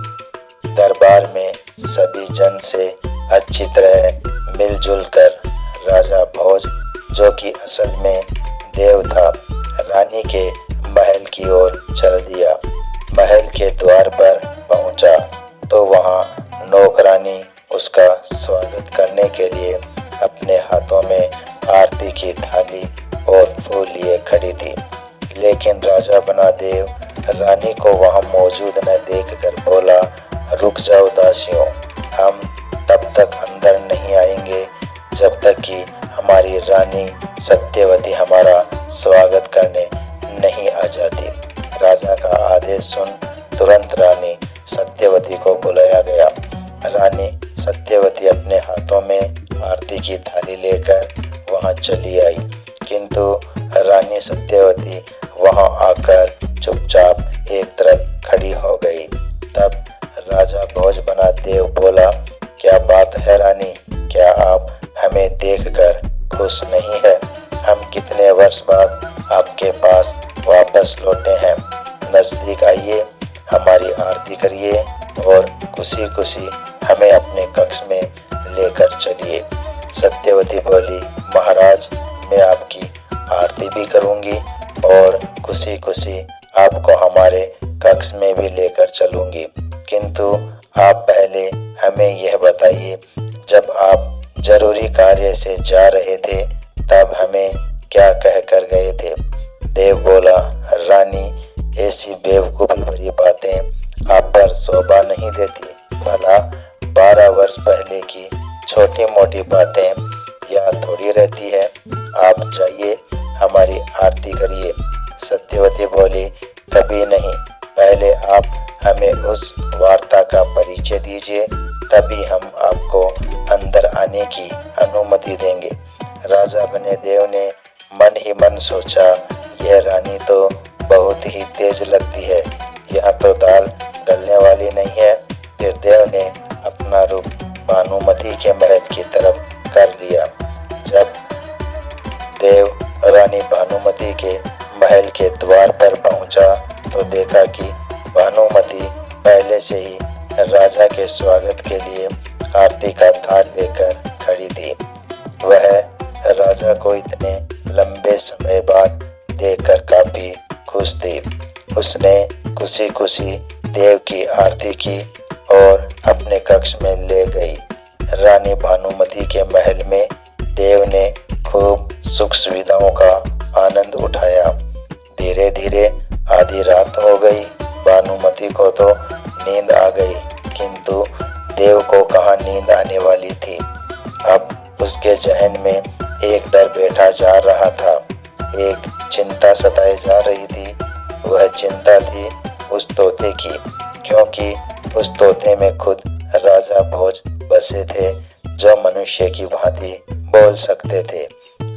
दरबार में सभी जन से अच्छी तरह मिलजुल कर राजा भोज, जो कि असल में देव था, रानी के महल की ओर चल दिया। महल के द्वार पर पहुंचा तो वहां नौकरानी उसका स्वागत करने के लिए अपने हाथों में आरती की थाली और फूल लिए खड़ी थी। लेकिन राजा बना देव रानी को वहां मौजूद न देखकर बोला, रुक जाओ दासियों, हम तब तक अंदर नहीं आएंगे जब तक कि हमारी रानी सत्यवती हमारा स्वागत करने नहीं आ जाती। राजा का आदेश सुन तुरंत रानी सत्यवती को बुलाया गया। रानी सत्यवती अपने हाथों में आरती की थाली लेकर वहां चली आई, किंतु रानी सत्यवती वहां आकर चुपचाप एक तरफ खड़ी हो गई। तब राजा भोज बना देव बोला, क्या बात है रानी, क्या आप हमें देखकर खुश नहीं है? हम कितने वर्ष बाद आपके पास वापस लौटे हैं। नजदीक आइए, हमारी आरती करिए और खुशी खुशी हमें अपने कक्ष में लेकर चलिए। सत्यवती बोली, महाराज, मैं आपकी आरती भी करूंगी और खुशी खुशी आपको हमारे कक्ष में भी लेकर चलूंगी, किंतु आप पहले हमें यह बताइए, जब आप जरूरी कार्य से जा रहे थे तब हमें क्या कह कर गए थे? देव बोला, रानी, ऐसी बेवकूफी भरी बातें आप पर शोभा नहीं देती। भला 12 वर्ष पहले की छोटी मोटी बातें याद थोड़ी रहती है। आप जाइए, हमारी आरती करिए। सत्यवती बोली, कभी नहीं, पहले आप हमें उस वार्ता का परिचय दीजिए, तभी हम आपको अंदर आने की अनुमति देंगे। राजा बने देव ने मन ही मन सोचा, यह रानी तो बहुत ही तेज लगती है, यह तो दाल गलने वाली नहीं है। फिर देव ने अपना रुख भानुमति के महल की तरफ कर लिया। जब देव रानी भानुमति के महल के द्वार पर पहुंचा तो देखा कि भानुमति पहले से ही राजा के स्वागत के लिए आरती का थाल लेकर खड़ी थी। वह राजा को इतने लंबे समय बाद देखकर काफी खुश थी। उसने खुशी खुशी देव की आरती की और अपने कक्ष में ले गई। रानी भानुमति के महल में देव ने खूब सुख सुविधाओं का आनंद उठाया। धीरे धीरे आधी रात हो गई। भानुमति को तो नींद आ गई, किंतु देव को कहाँ नींद आने वाली थी। अब उसके जहन में एक डर बैठा जा रहा था, एक चिंता सताई जा रही थी। वह चिंता थी उस तोते की, क्योंकि उस तोते में खुद राजा भोज बसे थे, जो मनुष्य की भांति बोल सकते थे।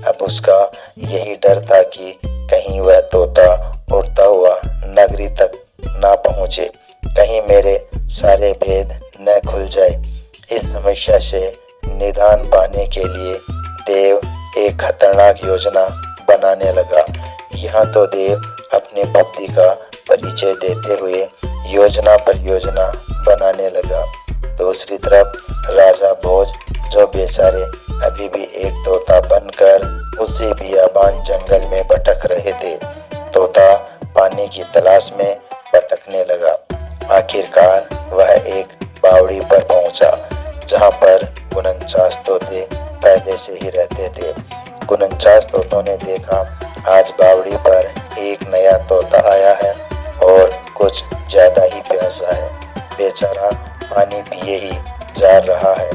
अब उसका यही डर था कि कहीं वह तोता उड़ता हुआ नगरी तक ना पहुंचे, कहीं मेरे सारे भेद न खुल जाए। इस समस्या से निदान पाने के लिए देव एक खतरनाक योजना बनाने लगा। यहाँ तो देव अपनी बुद्धि का परिचय देते हुए योजना पर योजना बनाने लगा। दूसरी तरफ राजा भोज, जो बेचारे अभी भी एक तोता बनकर उसी बियाबान जंगल में भटक रहे थे। तोता पानी की तलाश में भटकने लगा। आखिरकार वह एक बावड़ी पर पहुंचा, जहां पर 49 तोते पहले से ही रहते थे। 49 तोतों ने देखा आज बावड़ी पर एक नया तोता आया है और कुछ ज्यादा ही प्यासा है। बेचारा पानी पिए ही जा रहा है।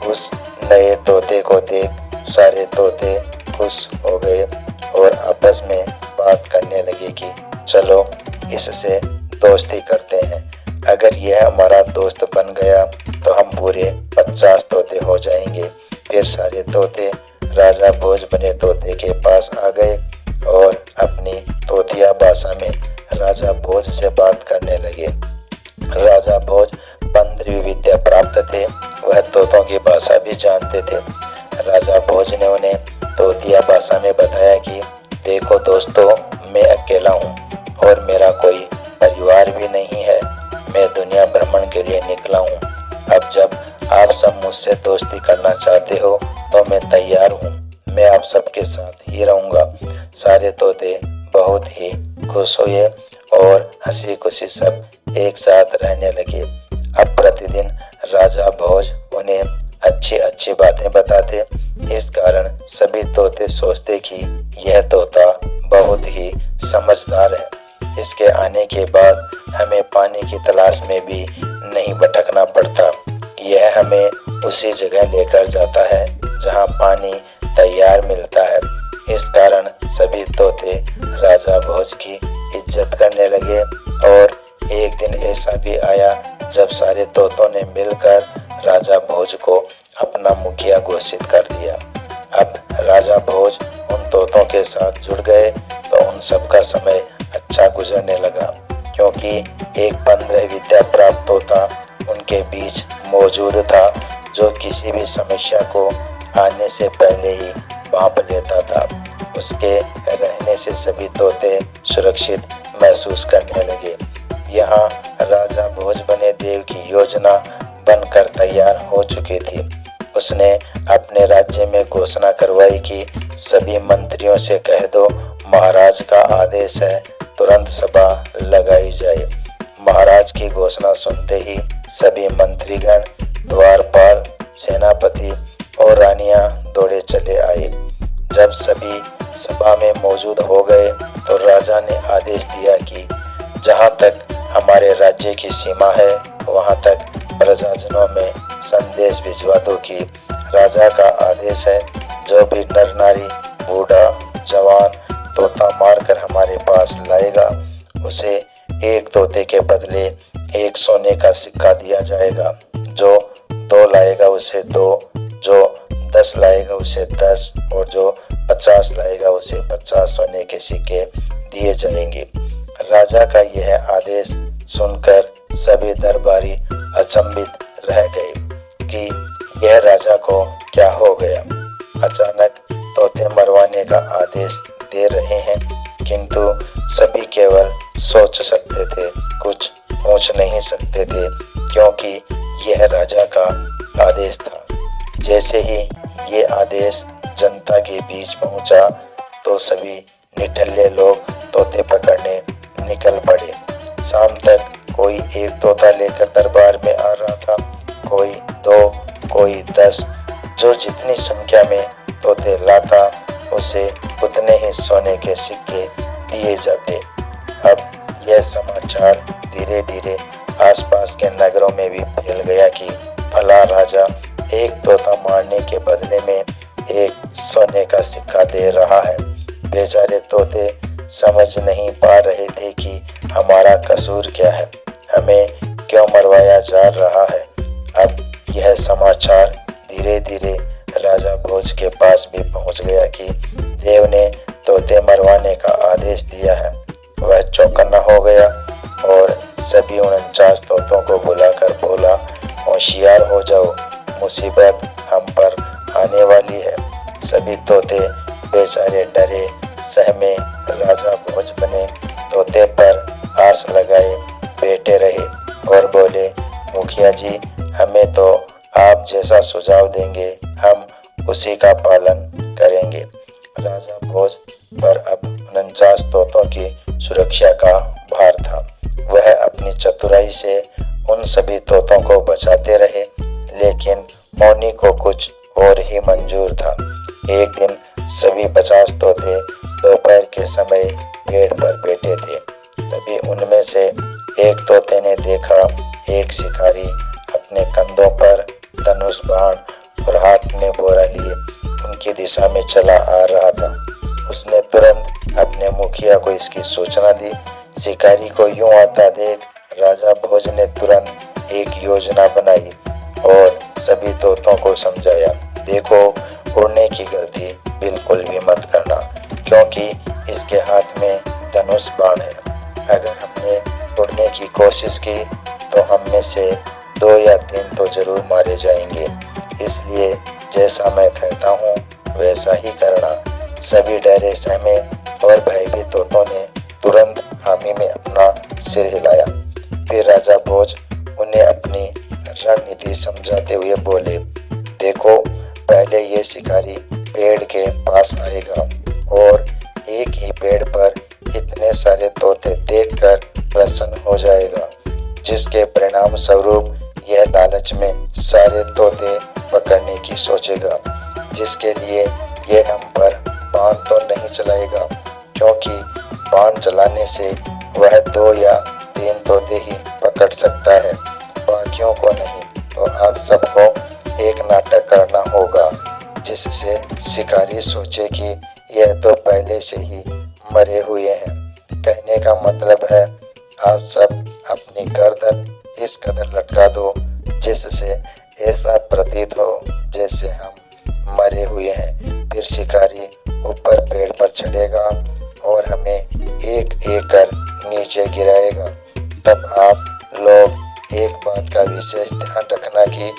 उस नए तोते को देख सारे तोते खुश हो गए और आपस में बात करने लगे कि चलो इससे दोस्ती करते हैं। अगर यह हमारा दोस्त बन गया तो हम पूरे 50 तोते हो जाएंगे। फिर सारे तोते राजा भोज बने तोते के पास आ गए और अपनी तोतिया भाषा में राजा भोज से बात करने लगे। राजा भोज 15वीं विद्या प्राप्त थे, वह तोतों की भाषा भी जानते थे। राजा भोज ने उन्हें तोतिया भाषा में बताया कि देखो दोस्तों, मैं अकेला हूँ और मेरा कोई परिवार भी नहीं है। मैं दुनिया भ्रमण के लिए निकला हूँ। अब जब आप सब मुझसे दोस्ती करना चाहते हो तो मैं तैयार हूँ। मैं आप सबके साथ ही रहूँगा। सारे तोते बहुत ही खुश हुए और हंसी खुशी सब एक साथ रहने लगे। अब प्रतिदिन राजा भोज उन्हें अच्छी अच्छी बातें बताते। इस कारण सभी तोते सोचते कि यह तोता बहुत ही समझदार है। इसके आने के बाद हमें पानी की तलाश में भी नहीं भटकना पड़ता। यह हमें उसी जगह लेकर जाता है जहां पानी तैयार मिलता है। इस कारण सभी तोते राजा भोज की इज्जत करने लगे और एक दिन ऐसा भी आया जब सारे तोतों ने मिलकर राजा भोज को अपना मुखिया घोषित कर दिया। अब राजा भोज उन तोतों के साथ जुड़ गए तो उन सबका समय अच्छा गुजरने लगा, क्योंकि एक 15 विद्या प्राप्त तोता उनके बीच मौजूद था, जो किसी भी समस्या को आने से पहले ही भांप लेता था। उसके रहने से सभी तोते सुरक्षित महसूस करने लगे। यहाँ राजा भोज बने देव की योजना बनकर तैयार हो चुकी थी। उसने अपने राज्य में घोषणा करवाई कि सभी मंत्रियों से कह दो महाराज का आदेश है, तुरंत सभा लगाई जाए। महाराज की घोषणा सुनते ही सभी मंत्रीगण, द्वारपाल, सेनापति और रानियां दौड़े चले आए। जब सभी सभा में मौजूद हो गए तो राजा ने आदेश दिया कि जहां तक हमारे राज्य की सीमा है वहां तक प्रजाजनों में संदेश भिजवा दो कि राजा का आदेश है, जो भी नर नारी, बूढ़ा, जवान तोता मारकर हमारे पास लाएगा उसे एक तोते के बदले 1 सोने का सिक्का दिया जाएगा। जो 2 लाएगा उसे 2, जो 10 लाएगा उसे 10 और जो 50 लाएगा उसे 50 सोने के सिक्के दिए जाएंगे। राजा का यह आदेश सुनकर सभी दरबारी अचंभित रह गए कि यह राजा को क्या हो गया। अचानक तोते मरवाने का आदेश दे रहे हैं, किंतु सभी केवल सोच सकते थे, कुछ पूछ नहीं सकते थे, क्योंकि यह राजा का आदेश था। जैसे ही ये आदेश जनता के बीच पहुंचा तो सभी निठल्ले लोग तोते पकड़ने निकल पड़े। शाम तक कोई 1 तोता लेकर दरबार में आ रहा था, कोई 2, कोई 10। जो जितनी संख्या में तोते लाता उसे उतने ही सोने के सिक्के दिए जाते। अब यह समाचार धीरे धीरे आसपास के नगरों में भी फैल गया कि भला राजा एक तोता मारने के बदले में एक सोने का सिक्का दे रहा है। बेचारे तोते समझ नहीं पा रहे थे कि हमारा कसूर क्या है, हमें क्यों मरवाया जा रहा है। अब यह समाचार धीरे धीरे राजा भोज के पास भी पहुंच गया कि देव ने तोते मरवाने का आदेश दिया है। वह चौकन्ना हो गया और सभी 49 तोतों को बुलाकर बोला, होशियार हो जाओ, मुसीबत हम पर आने वाली है। सभी तोते बेचारे डरे सहमे राजा भोज बने तोते पर आस लगाए बैठे रहे और बोले, मुखिया जी, हमें तो आप जैसा सुझाव देंगे हम उसी का पालन करेंगे। राजा भोज पर अब 49 तोतों की सुरक्षा का भार था। वह अपनी चतुराई से उन सभी तोतों को बचाते रहे, लेकिन मौनी को कुछ और ही मंजूर था। एक दिन सभी 50 तोते दोपहर के समय पेड़ पर बैठे थे। तभी उनमें से एक तोते ने देखा एक शिकारी अपने कंधों पर धनुष बाण और हाथ में बोरा लिए उनकी दिशा में चला आ रहा था। उसने तुरंत अपने मुखिया को इसकी सूचना दी। शिकारी को यूं आता देख राजा भोज ने तुरंत एक योजना बनाई और सभी तोतों को समझाया, देखो, उड़ने की गलती बिल्कुल भी मत करना, क्योंकि इसके हाथ में धनुष बाण है। अगर हमने उड़ने की कोशिश की तो हम में से 2 या 3 तो जरूर मारे जाएंगे, इसलिए जैसा मैं कहता हूँ वैसा ही करना। सभी डरे सहमे और भयभीत तोतों ने तुरंत हामी में अपना सिर हिलाया। फिर राजा भोज उन्हें अपनी रणनीति समझाते हुए बोले, देखो, पहले ये शिकारी पेड़ के पास आएगा और एक ही पेड़ पर इतने सारे तोते देखकर प्रसन्न हो जाएगा, जिसके परिणाम स्वरूप यह लालच में सारे तोते पकड़ने की सोचेगा, जिसके लिए यह हम पर बाण तो नहीं चलाएगा, क्योंकि बाण चलाने से वह 2 या 3 तोते ही पकड़ सकता है, बाकियों को नहीं। तो आप सबको एक नाटक करना होगा जिससे शिकारी सोचे कि यह तो पहले से ही मरे हुए हैं। कहने का मतलब है आप सब अपनी गर्दन इस कदर लटका दो जिससे ऐसा प्रतीत हो जैसे हम मरे हुए हैं। फिर शिकारी ऊपर पेड़ पर चढ़ेगा और हमें एक एक कर नीचे गिराएगा। तब आप लोग एक बात का विशेष ध्यान रखना कि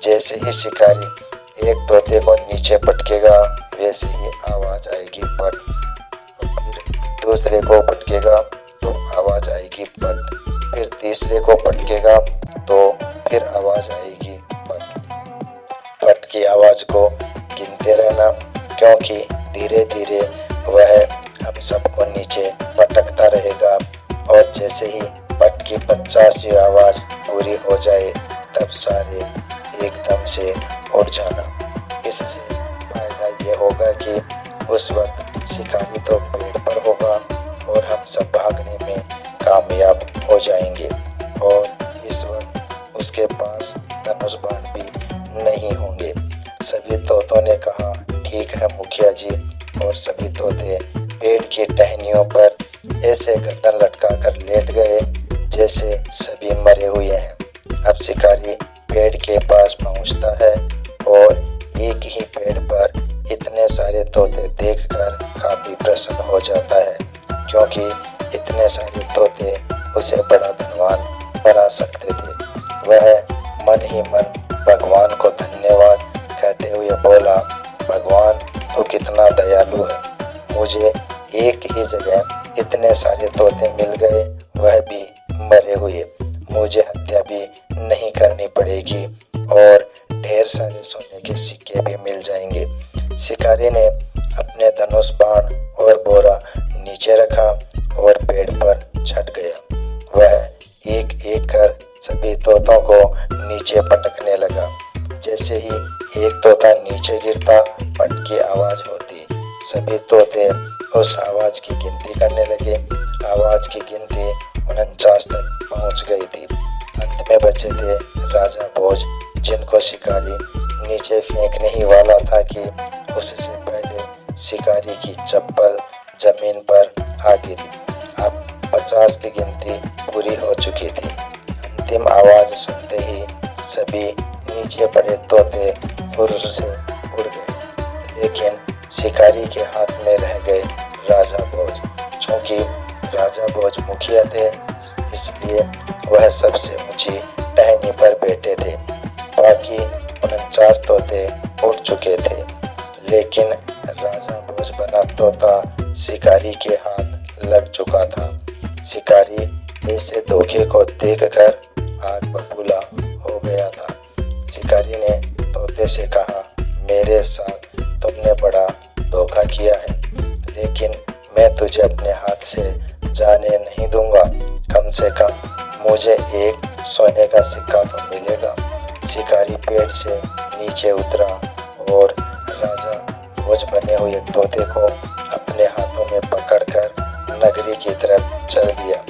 जैसे ही शिकारी एक तोते को नीचे पटकेगा वैसे ही आवाज आएगी पट, फिर दूसरे को पटकेगा तो आवाज आएगी पट, फिर तीसरे को पटकेगा तो फिर आवाज आएगी पट। पट की आवाज को गिनते रहना, क्योंकि धीरे धीरे वह हम सबको नीचे पटकता रहेगा और जैसे ही पट की 50वीं आवाज पूरी हो जाए तब सारे एकदम से उड़ जाना। इससे फायदा ये होगा कि उस वक्त शिकारी तो पेड़ पर होगा और हम सब भागने में कामयाब हो जाएंगे और इस वक्त उसके पास धनुष बाण भी नहीं होंगे। सभी तोतों ने कहा, ठीक है मुखिया जी, और सभी तोते पेड़ की टहनियों पर ऐसे गर्दन लटका कर लेट गए जैसे सभी मरे हुए हैं। अब शिकारी पेड़ के पास पहुंचता है और एक ही पेड़ पर इतने सारे तोते देखकर काफी प्रसन्न हो जाता है, क्योंकि इतने सारे तोते उसे बड़ा धनवान बना सकते थे। वह मन ही मन भगवान को धन्यवाद कहते हुए बोला, भगवान तो कितना दयालु है, मुझे एक ही जगह इतने सारे तोते मिल गए, वह भी मरे हुए। मुझे हत्या भी नहीं करनी पड़ेगी और ढेर सारे सोने के सिक्के भी मिल जाएंगे। शिकारी ने अपने धनुष बाण और बोरा नीचे रखा और पेड़ पर चढ़ गया। वह एक एक कर सभी तोतों को नीचे पटकने लगा। जैसे ही एक तोता नीचे गिरता पट की आवाज होती, सभी तोते उस आवाज की गिनती करने लगे। आवाज की गिनती 49 तक पहुंच गई थी। अंत में बचे थे राजा भोज, जिनको शिकारी नीचे फेंकने ही वाला था कि उससे पहले शिकारी की चप्पल जमीन पर आ गिरी। अब 50 की गिनती पूरी हो चुकी थी। अंतिम आवाज सुनते ही सभी नीचे पड़े तोते फुर्र से उड़ गए, लेकिन शिकारी के हाथ में रह गए राजा भोज। चूंकि राजा भोज मुखिया थे, इसलिए वह सबसे ऊंची टहनी पर बैठे थे। बाकी 49 तोते उड़ चुके थे, लेकिन राजा भोज बना तोता शिकारी के हाथ लग चुका था। शिकारी ऐसे धोखे को देखकर आग बबूला हो गया था। शिकारी ने तोते से कहा, मेरे साथ तुमने बड़ा धोखा किया है, लेकिन मैं तुझे अपने हाथ से जाने नहीं दूंगा। कम से कम मुझे एक सोने का सिक्का तो मिलेगा। शिकारी पेड़ से नीचे उतरा और राजा भोज बने हुए तोते को अपने हाथों में पकड़कर नगरी की तरफ चल दिया।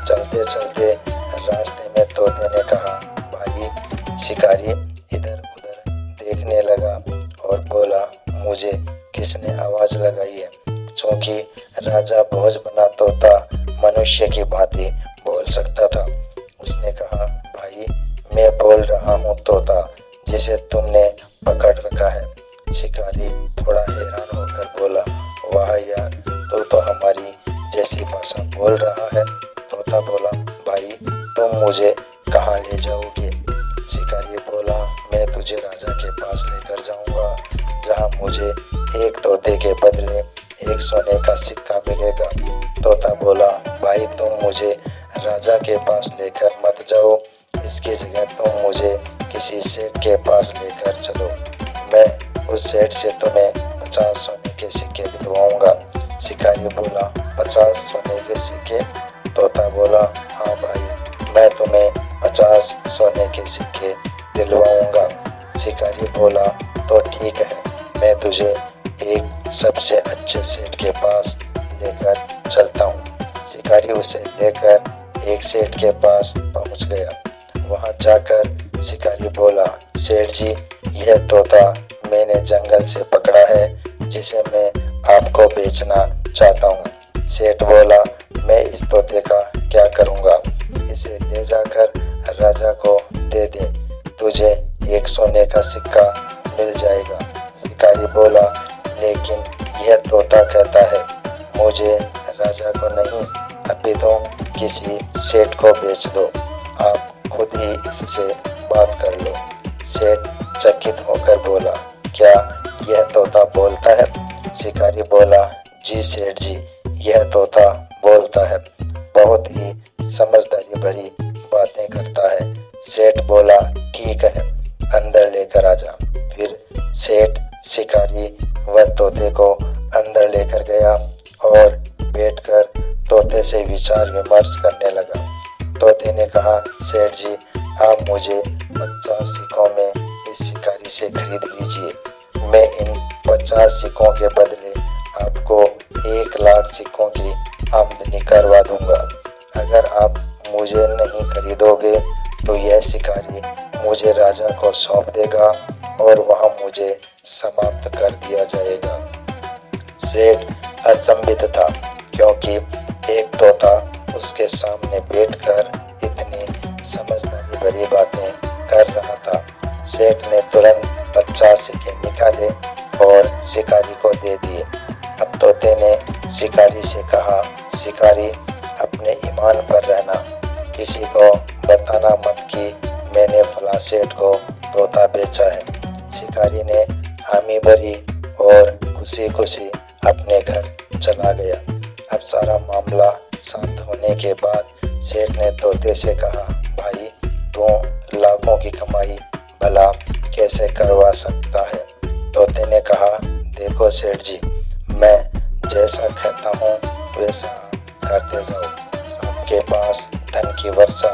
चलते चलते रास्ते में तोते ने कहा, भाई। शिकारी इधर उधर देखने लगा और बोला, मुझे किसने आवाज लगाई है? क्योंकि राजा भोज बना तोता मनुष्य की भांति बोल सकता था। उसने कहा, भाई मैं बोल रहा हूँ तोता जिसे तुमने पकड़ रखा है। शिकारी थोड़ा हैरान होकर बोला, वाह यार, तू तो हमारी जैसी भाषा बोल रहा है। तोता बोला, भाई तुम मुझे कहाँ ले जाओगे? शिकारी बोला, मैं तुझे राजा के पास लेकर जाऊंगा, जहाँ मुझे एक तोते के बदले एक सोने का सिक्का मिलेगा। तोता बोला, भाई तुम मुझे राजा के पास लेकर मत जाओ, इसकी जगह तुम मुझे किसी सेठ के पास लेकर चलो। मैं उस सेठ से तुम्हें 50 सोने के सिक्के दिलवाऊंगा। शिकारी बोला, 50 सोने के सिक्के? तोता बोला, हाँ भाई, मैं तुम्हें 50 सोने के सिक्के दिलवाऊंगा। शिकारी बोला, तो ठीक है, मैं तुझे एक सबसे अच्छे सेठ के पास लेकर चलता हूँ। शिकारी उसे लेकर एक सेठ के पास पहुँच गया। वहाँ जाकर शिकारी बोला, सेठ जी, यह तोता मैंने जंगल से पकड़ा है, जिसे मैं आपको बेचना चाहता हूँ। सेठ बोला, मैं इस तोते का क्या करूँगा? इसे ले जाकर राजा को दे दे, तुझे एक सोने का सिक्का मिल जाएगा। शिकारी बोला, लेकिन यह तोता कहता है मुझे राजा को नहीं, अभी तो किसी सेठ को बेच दो, आप खुद ही इससे बात कर लो। सेठ चकित होकर बोला, क्या यह तोता बोलता है? शिकारी बोला, जी सेठ जी, यह तोता बोलता है, बहुत ही समझदारी भरी बातें करता है। सेठ बोला, ठीक है, अंदर लेकर आजा। फिर सेठ शिकारी व तोते को अंदर लेकर गया और बैठकर तोते से विचार विमर्श करने लगा। तोते ने कहा, सेठ जी, आप मुझे 50 सिक्कों में इस शिकारी से खरीद लीजिए। मैं इन 50 सिक्कों के बदले आपको 1 लाख सिक्कों की आमदनी करवा दूंगा। अगर आप मुझे नहीं खरीदोगे तो यह शिकारी मुझे राजा को सौंप देगा और वहां मुझे समाप्त कर दिया जाएगा। सेठ अचंभित था, क्योंकि एक तोता उसके सामने बैठकर इतनी समझदारी भरी बातें कर रहा था। सेठ ने तुरंत 50 सिक्के निकाले और शिकारी को दे दिए। अब तोते ने शिकारी से कहा, शिकारी, अपने ईमान पर रहना, किसी को बताना मत कि मैंने फला सेठ को तोता बेचा है। शिकारी ने हामी भरी और खुशी खुशी अपने घर चला गया। अब सारा मामला शांत होने के बाद सेठ ने तोते से कहा, भाई तू लाखों की कमाई भला कैसे करवा सकता है? तोते ने कहा, देखो सेठ जी, मैं जैसा कहता हूँ वैसा करते जाओ, आपके पास धन की वर्षा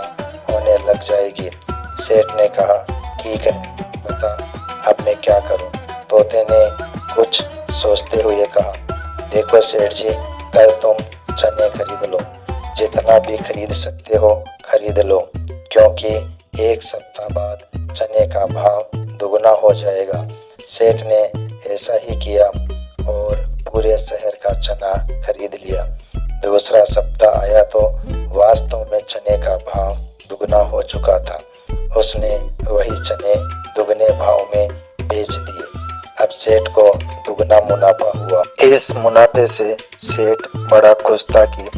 होने लग जाएगी। सेठ ने कहा, ठीक है, बता अब मैं क्या करूं? तोते ने कुछ सोचते हुए कहा, देखो सेठ जी, कल तुम चने खरीद लो, जितना भी खरीद सकते हो खरीद लो, क्योंकि 1 सप्ताह बाद चने चने का भाव दुगना हो जाएगा। सेठ ने ऐसा ही किया और पूरे शहर का चना खरीद लिया। दूसरा सप्ताह आया तो वास्तव में चने का भाव दुगना हो चुका था। उसने वही चने दुगने भाव में बेच दिए। अब सेठ को दुगना मुनाफा हुआ। इस मुनाफे से सेठ बड़ा खुश था कि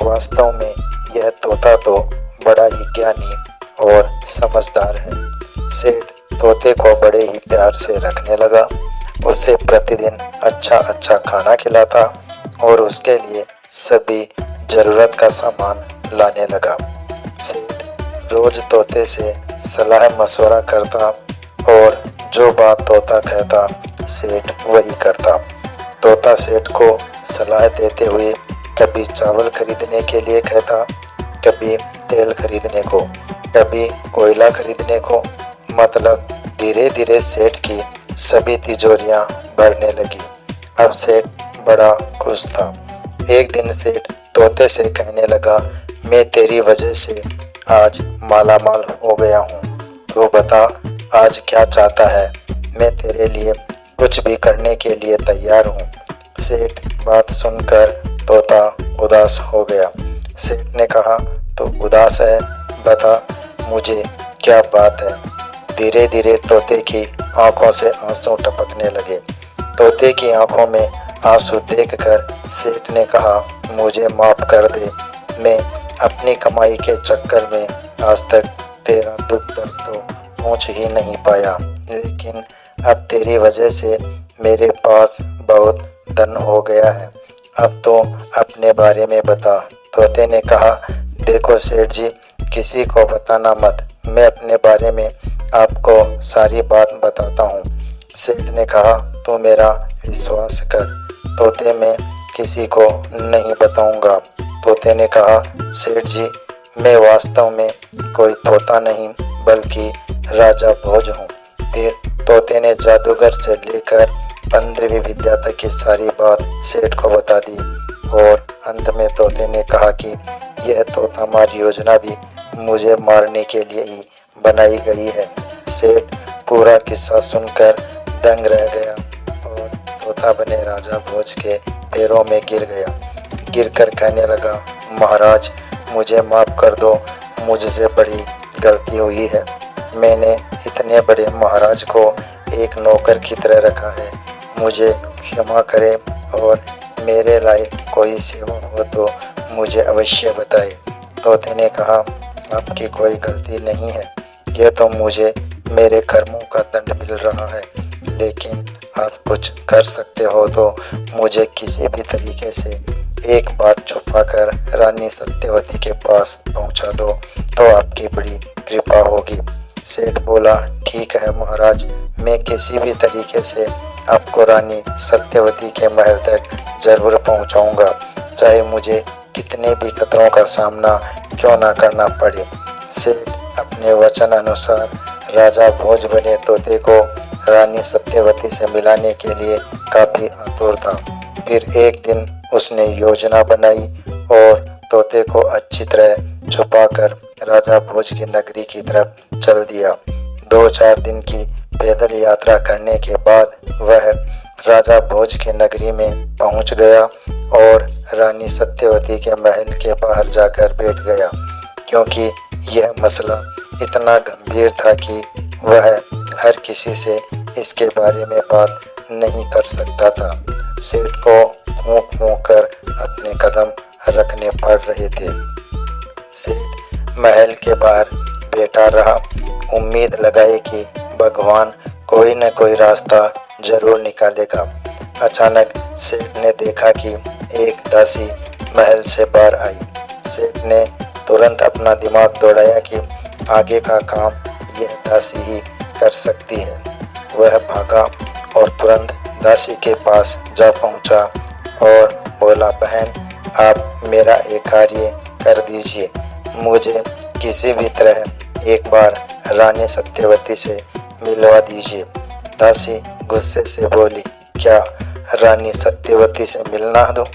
वास्तव में यह तोता तो बड़ा ही ज्ञानी और समझदार है। सेठ तोते को बड़े ही प्यार से रखने लगा। उसे प्रतिदिन अच्छा अच्छा खाना खिलाता और उसके लिए सभी जरूरत का सामान लाने लगा। सेठ रोज तोते से सलाह मशवरा करता और जो बात तोता कहता सेठ वही करता। तोता सेठ को सलाह देते हुए कभी चावल खरीदने के लिए कहता, कभी तेल खरीदने को, कभी कोयला खरीदने को। मतलब धीरे धीरे सेठ की सभी तिजोरियां भरने लगी। अब सेठ बड़ा खुश था। एक दिन सेठ तोते से कहने लगा, मैं तेरी वजह से आज मालामाल हो गया हूँ। तू बता आज क्या चाहता है, मैं तेरे लिए कुछ भी करने के लिए तैयार हूँ। सेठ बात सुनकर तोता उदास हो गया। सेठ ने कहा, तू उदास है, बता मुझे क्या बात है। धीरे धीरे तोते की आंखों से आंसू टपकने लगे। तोते की आंखों में आंसू देखकर सेठ ने कहा, मुझे माफ कर दे। मैं अपनी कमाई के चक्कर में आज तक तेरा दुख दर्द तो पूछ ही नहीं पाया, लेकिन अब तेरी वजह से मेरे पास बहुत धन हो गया है। अब तो अपने बारे में बता। तोते ने कहा, देखो सेठ जी, किसी को बताना मत, मैं अपने बारे में आपको सारी बात बताता हूँ। सेठ ने कहा, तू मेरा विश्वास कर। तोते मैं किसी को नहीं बताऊंगा। तोते ने कहा, सेठ जी, मैं वास्तव में कोई तोता नहीं बल्कि राजा भोज हूँ। फिर तोते ने जादूगर से लेकर 15वीं विद्या तक की सारी बात सेठ को बता दी और अंत में तोते ने कहा कि यह तोता मार योजना भी मुझे मारने के लिए ही बनाई गई है। सेठ पूरा किस्सा सुनकर दंग रह गया और तोता बने राजा भोज के पैरों में गिर गया। गिरकर कहने लगा, महाराज मुझे माफ कर दो, मुझसे बड़ी गलती हुई है। मैंने इतने बड़े महाराज को एक नौकर की तरह रखा है। मुझे क्षमा करें और मेरे लायक कोई सेवा हो तो मुझे अवश्य बताए। तोते ने कहा, आपकी कोई गलती नहीं है, यह तो मुझे मेरे कर्मों का दंड मिल रहा है, लेकिन आप कुछ कर सकते हो तो मुझे किसी भी तरीके से एक बार छुपाकर रानी सत्यवती के पास पहुंचा दो तो आपकी बड़ी कृपा होगी। सेठ बोला, ठीक है महाराज, मैं किसी भी तरीके से आपको रानी सत्यवती के महल तक जरूर पहुंचाऊंगा, चाहे मुझे कितने भी खतरों का सामना क्यों ना करना पड़े। सेठ अपने वचन अनुसार राजा भोज बने तोते को रानी सत्यवती से मिलाने के लिए काफी आतुर था। फिर एक दिन उसने योजना बनाई और तोते को अच्छी तरह छुपाकर राजा भोज की नगरी की तरफ चल दिया। 2-4 दिन की पैदल यात्रा करने के बाद वह राजा भोज की नगरी में पहुंच गया और रानी सत्यवती के महल के बाहर जाकर बैठ गया, क्योंकि यह मसला इतना गंभीर था कि वह हर किसी से इसके बारे में बात नहीं कर सकता था। सेठ को फूंक फूंक कर अपने कदम रखने पड़ रहे थे। सेठ महल के बाहर बैठा रहा, उम्मीद लगाए कि भगवान कोई न कोई रास्ता जरूर निकालेगा। अचानक सेठ ने देखा कि एक दासी महल से बाहर आई। सेठ ने तुरंत अपना दिमाग दौड़ाया कि आगे का काम यह दासी ही कर सकती है। वह भागा और तुरंत दासी के पास जा पहुंचा और बोला, बहन आप मेरा एक कार्य कर दीजिए, मुझे किसी भी तरह एक बार रानी सत्यवती से मिलवा दीजिए। दासी गुस्से से बोली, क्या रानी सत्यवती से मिलना दो?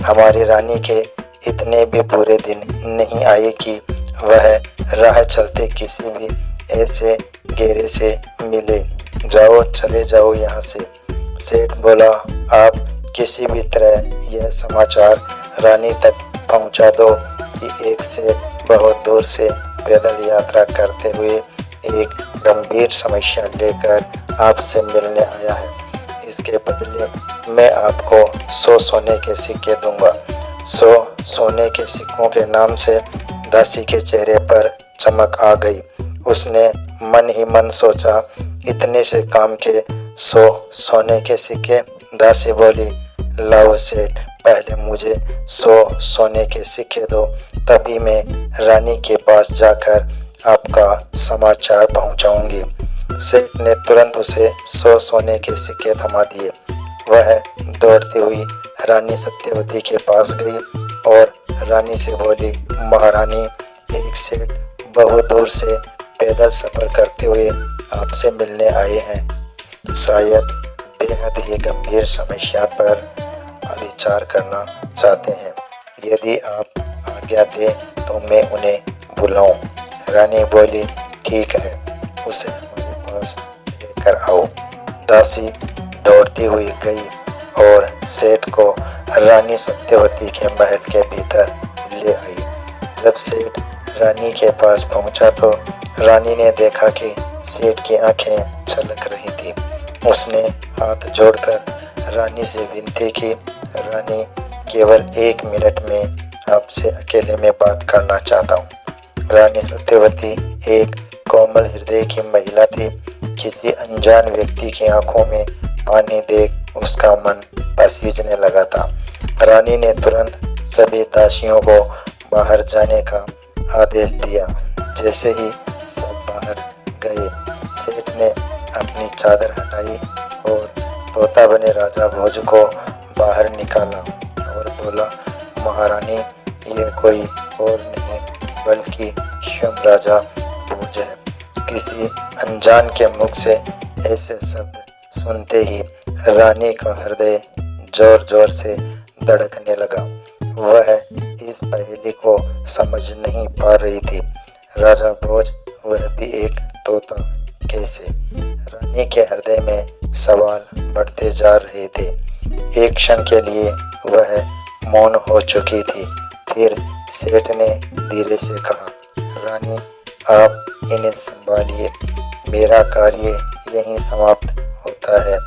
हमारी रानी के इतने भी बुरे दिन नहीं आए कि वह राह चलते किसी भी ऐसे घेरे से मिले। जाओ, चले जाओ यहाँ से। सेठ बोला, आप किसी भी तरह यह समाचार रानी तक पहुँचा दो कि एक सेठ बहुत दूर से पैदल यात्रा करते हुए एक गंभीर समस्या लेकर आपसे मिलने आया है। इसके बदले मैं आपको 100 सोने के सिक्के दूंगा। 100 सोने के सिक्कों के नाम से दासी के चेहरे पर चमक आ गई। उसने मन ही मन सोचा, इतने से काम के 100 सोने के सिक्के। दासी बोली, लाओ सेठ, पहले मुझे 100 सोने के सिक्के दो, तभी मैं रानी के पास जाकर आपका समाचार पहुंचाऊंगी। सेठ ने तुरंत उसे 100 सोने के सिक्के थमा दिए। वह दौड़ती हुई रानी सत्यवती के पास गई और रानी से बोली, महारानी, एक सेठ बहुत दूर से पैदल सफर करते हुए आपसे मिलने आए हैं। शायद बेहद ही गंभीर समस्या पर विचार करना चाहते हैं। यदि आप आज्ञा दें तो मैं उन्हें बुलाऊं। रानी बोली, ठीक है, उसे हमारे पास लेकर आओ। दासी दौड़ती हुई गई और सेठ को रानी सत्यवती के महल के भीतर ले आई। जब सेठ रानी के पास पहुंचा तो रानी ने देखा कि सेठ की आंखें छलक रही थी। उसने हाथ जोड़कर रानी से विनती की, रानी, केवल 1 मिनट में आपसे अकेले में बात करना चाहता हूँ। रानी सत्यवती एक कोमल हृदय की महिला थी। किसी अनजान व्यक्ति की आंखों में पानी देख उसका मन पसीजने लगा था। रानी ने तुरंत सभी दासियों को बाहर जाने का आदेश दिया। जैसे ही सब बाहर गए, सेठ ने अपनी चादर हटाई और तोता बने राजा भोज को बाहर निकाला और बोला, महारानी, यह कोई और नहीं बल्कि स्वयं राजा भोज है। किसी अनजान के मुख से ऐसे शब्द सुनते ही रानी का हृदय जोर जोर से धड़कने लगा। वह इस पहेली को समझ नहीं पा रही थी। राजा भोज, वह भी एक तोता, कैसे? रानी के हृदय में सवाल बढ़ते जा रहे थे। एक क्षण के लिए वह मौन हो चुकी थी। फिर सेठ ने धीरे से कहा, रानी, आप इन्हें संभालिए। मेरा कार्य यहीं समाप्त होता है।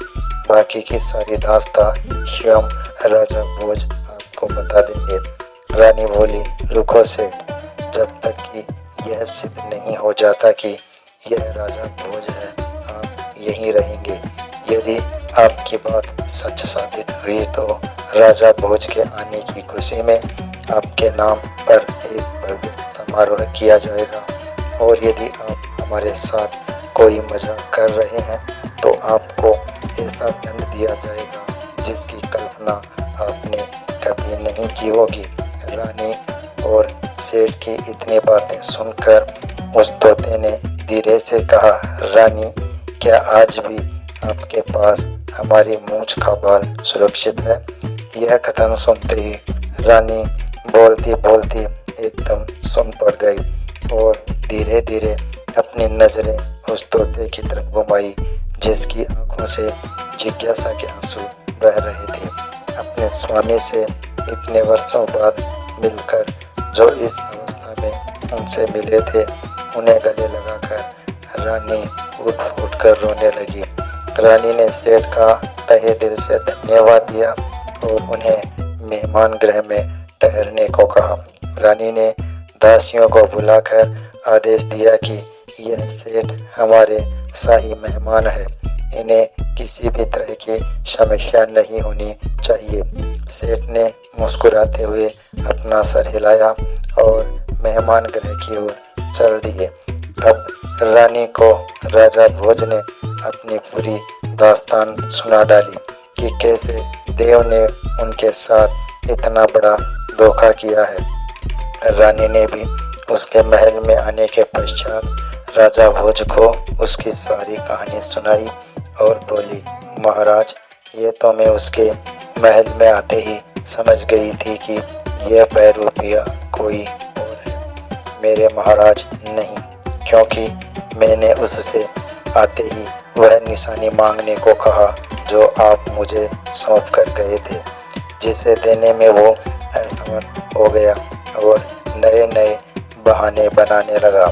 बाकी की सारी दास्तां स्वयं राजा भोज आपको बता देंगे। रानी बोली, रुको सेठ, जब तक कि यह सिद्ध नहीं हो जाता कि यह राजा भोज है, आप यहीं रहेंगे। यदि आपकी बात सच साबित हुई तो राजा भोज के आने की खुशी में आपके नाम पर एक भव्य समारोह किया जाएगा, और यदि आप हमारे साथ कोई मजाक कर रहे हैं तो आपको ऐसा दंड दिया जाएगा जिसकी कल्पना आपने कभी नहीं की होगी। रानी और सेठ की इतनी बातें सुनकर उस तोते ने धीरे से कहा, रानी, क्या आज भी आपके पास हमारी मूंछ का बाल सुरक्षित है? यह कथन सुनते ही रानी बोलती बोलती एकदम सुन पड़ गई और धीरे धीरे अपनी नजरें उस तोते की तरफ घुमाई जिसकी आंखों से जिज्ञासा के आंसू बह रहे थे। अपने स्वामी से इतने वर्षों बाद मिलकर जो इस अवस्था में उनसे मिले थे, उन्हें गले लगाकर रानी फूट फूट कर रोने लगी। रानी ने सेठ का तहे दिल से धन्यवाद दिया और उन्हें मेहमान गृह में ठहरने को कहा। रानी ने दासियों को बुलाकर आदेश दिया कि यह सेठ हमारे शाही मेहमान है, इन्हें किसी भी तरह की समस्या नहीं होनी चाहिए। सेठ ने मुस्कुराते हुए अपना सर हिलाया और मेहमान गृह की ओर चल दिए। अब रानी को राजा भोज ने अपनी पूरी दास्तान सुना डाली कि कैसे देव ने उनके साथ इतना बड़ा धोखा किया है। रानी ने भी उसके महल में आने के पश्चात राजा भोज को उसकी सारी कहानी सुनाई और बोली, महाराज, ये तो मैं उसके महल में आते ही समझ गई थी कि यह बहरूपिया कोई और है, मेरे महाराज नहीं, क्योंकि मैंने उससे आते ही वह निशानी मांगने को कहा जो आप मुझे सौंप कर गए थे, जिसे देने में वो असमर्थ हो गया और नए नए बहाने बनाने लगा।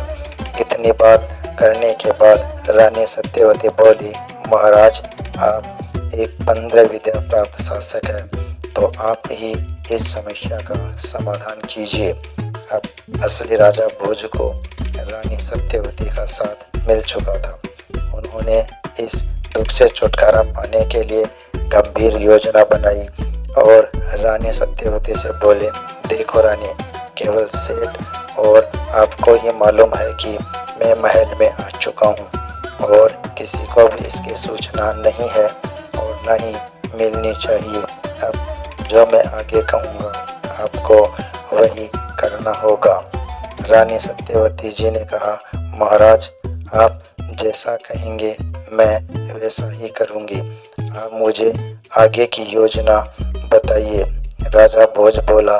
इतनी बात करने के बाद रानी सत्यवती बोली, महाराज, आप एक 15 विद्या प्राप्त शासक हैं, तो आप ही इस समस्या का समाधान कीजिए। अब असली राजा भोज को रानी सत्यवती का साथ मिल चुका था। उन्होंने इस दुख से छुटकारा पाने के लिए गंभीर योजना बनाई और रानी सत्यवती से बोले, देखो रानी, केवल सेठ और आपको ही मालूम है कि मैं महल में आ चुका हूँ और किसी को भी इसकी सूचना नहीं है और न ही मिलनी चाहिए। अब जो मैं आगे कहूँगा आपको वही करना होगा। रानी सत्यवती जी ने कहा, महाराज, आप जैसा कहेंगे मैं वैसा ही करूँगी। आप मुझे आगे की योजना बताइए। राजा भोज बोला,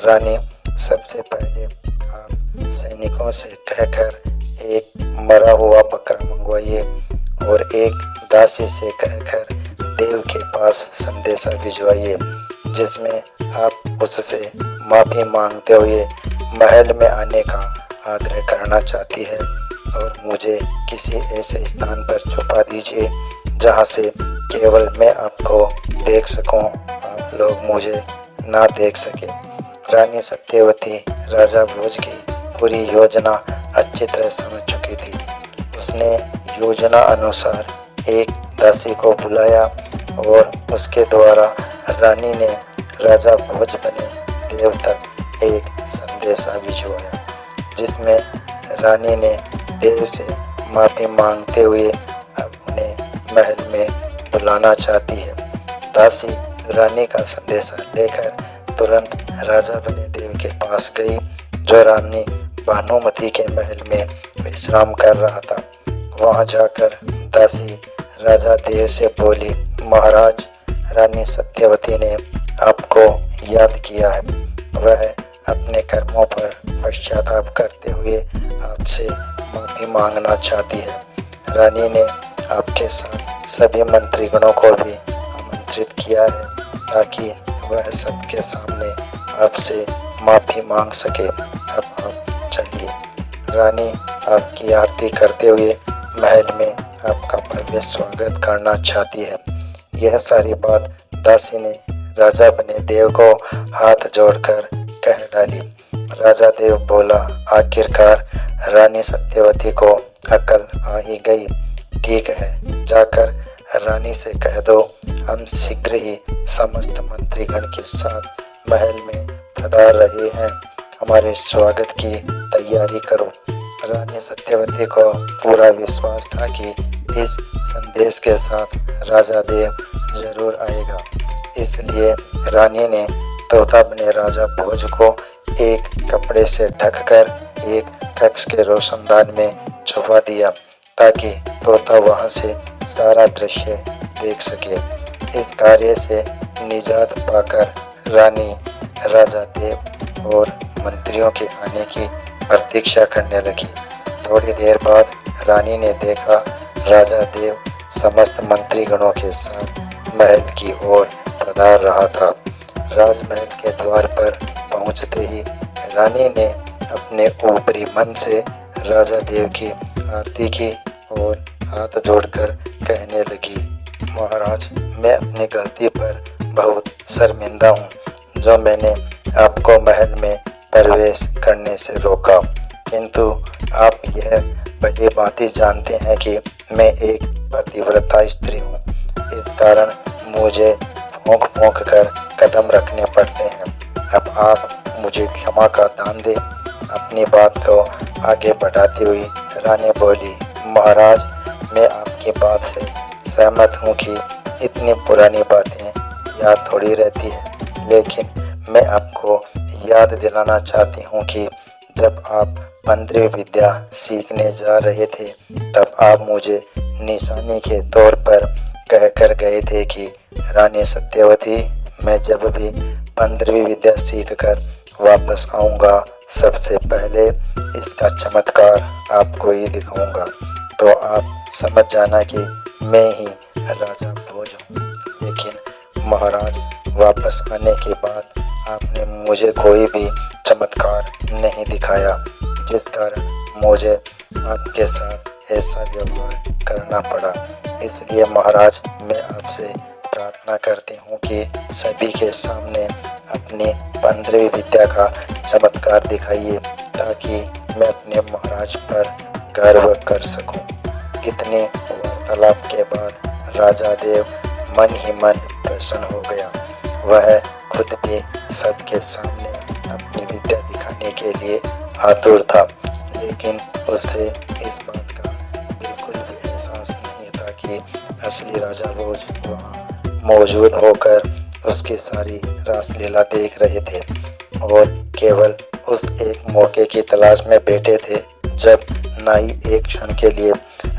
रानी, सबसे पहले आप सैनिकों से कहकर एक मरा हुआ बकरा मंगवाइए और एक दासी से कहकर देव के पास संदेशा भिजवाइए, जिसमें आप उससे माफ़ी मांगते हुए महल में आने का आग्रह करना चाहती है और मुझे किसी ऐसे स्थान पर छुपा दीजिए जहां से केवल मैं आपको देख सकूं, आप लोग मुझे ना देख सके। रानी सत्यवती राजा भोज की पूरी योजना अच्छी तरह समझ चुकी थी। उसने योजना अनुसार एक दासी को बुलाया और उसके द्वारा रानी ने राजा भोज बने देव तक एक संदेशा भिजवाया, जिसमें रानी ने देव से माफ़ी मांगते हुए उन्हें महल में बुलाना चाहती है। दासी रानी का संदेशा लेकर तुरंत राजा बने देव के पास गई, जो रानी भानुमति के महल में विश्राम कर रहा था। वहां जाकर दासी राजा देव से बोली, महाराज, रानी सत्यवती ने आपको याद किया है। वह अपने कर्मों पर पश्चाताप करते हुए आपसे माफ़ी मांगना चाहती है। रानी ने आपके साथ सभी मंत्रीगणों को भी आमंत्रित किया है ताकि वह सबके सामने आपसे माफ़ी मांग सके। अब आप चलिए। रानी आपकी आरती करते हुए महल में आपका भव्य स्वागत करना चाहती है। यह सारी बात दासी ने राजा बने देव को हाथ जोड़कर कह डाली। राजा देव बोला, आखिरकार रानी सत्यवती को अकल आ ही गई। ठीक है, जाकर रानी से कह दो, हम शीघ्र ही समस्त मंत्रीगण के साथ महल में पधार रहे हैं, हमारे स्वागत की तैयारी करो। रानी सत्यवती को पूरा विश्वास था कि इस संदेश के साथ राजा देव जरूर आएगा, इसलिए रानी ने तोता बने राजा भोज को एक कपड़े से ढककर एक कक्ष के रोशनदान में छुपा दिया ताकि तोता वहां से सारा दृश्य देख सके। इस कार्य से निजात पाकर रानी राजा देव और मंत्रियों के आने की प्रतीक्षा करने लगी। थोड़ी देर बाद रानी ने देखा राजा देव समस्त मंत्रीगणों के साथ महल की ओर पधार रहा था। राजमहल के द्वार पर पहुंचते ही रानी ने अपने ऊपरी मन से राजा देव की आरती की और हाथ जोड़कर कहने लगी, महाराज, मैं अपनी गलती पर बहुत शर्मिंदा हूँ, जो मैंने आपको महल में प्रवेश करने से रोका। किंतु आप यह भली भांति जानते हैं कि मैं एक पतिव्रता स्त्री हूँ। इस कारण मुझे फूंक फूंक कर कदम रखने पड़ते हैं। अब आप मुझे क्षमा का दान दें। अपनी बात को आगे बढ़ाती हुई रानी बोली, महाराज, मैं आपकी बात से सहमत हूँ कि इतनी पुरानी बातें याद थोड़ी रहती है, लेकिन मैं आपको याद दिलाना चाहती हूँ कि जब आप 15वीं विद्या सीखने जा रहे थे, तब आप मुझे निशानी के तौर पर कहकर गए थे कि रानी सत्यवती, मैं जब भी 15वीं विद्या सीखकर वापस आऊँगा सबसे पहले इसका चमत्कार आपको ही दिखाऊंगा, तो आप समझ जाना कि मैं ही राजा भोज हूँ। लेकिन महाराज, वापस आने के बाद आपने मुझे कोई भी चमत्कार नहीं दिखाया, जिस कारण मुझे आपके साथ ऐसा व्यवहार करना पड़ा। इसलिए महाराज, मैं आपसे प्रार्थना करती हूँ कि सभी के सामने अपनी 15वीं विद्या का चमत्कार दिखाइए, ताकि मैं अपने महाराज पर गर्व कर सकूं। कितने वार्तालाप के बाद राजा देव मन ही मन प्रसन्न हो गया। वह खुद भी सबके सामने अपनी विद्या दिखाने के लिए आतुर था, लेकिन उसे इस बात का बिल्कुल भी एहसास नहीं था कि असली राजा भोज वहाँ मौजूद होकर उसकी सारी रासलीला देख रहे थे और केवल उस एक मौके की तलाश में बैठे थे, जब नाई एक क्षण के लिए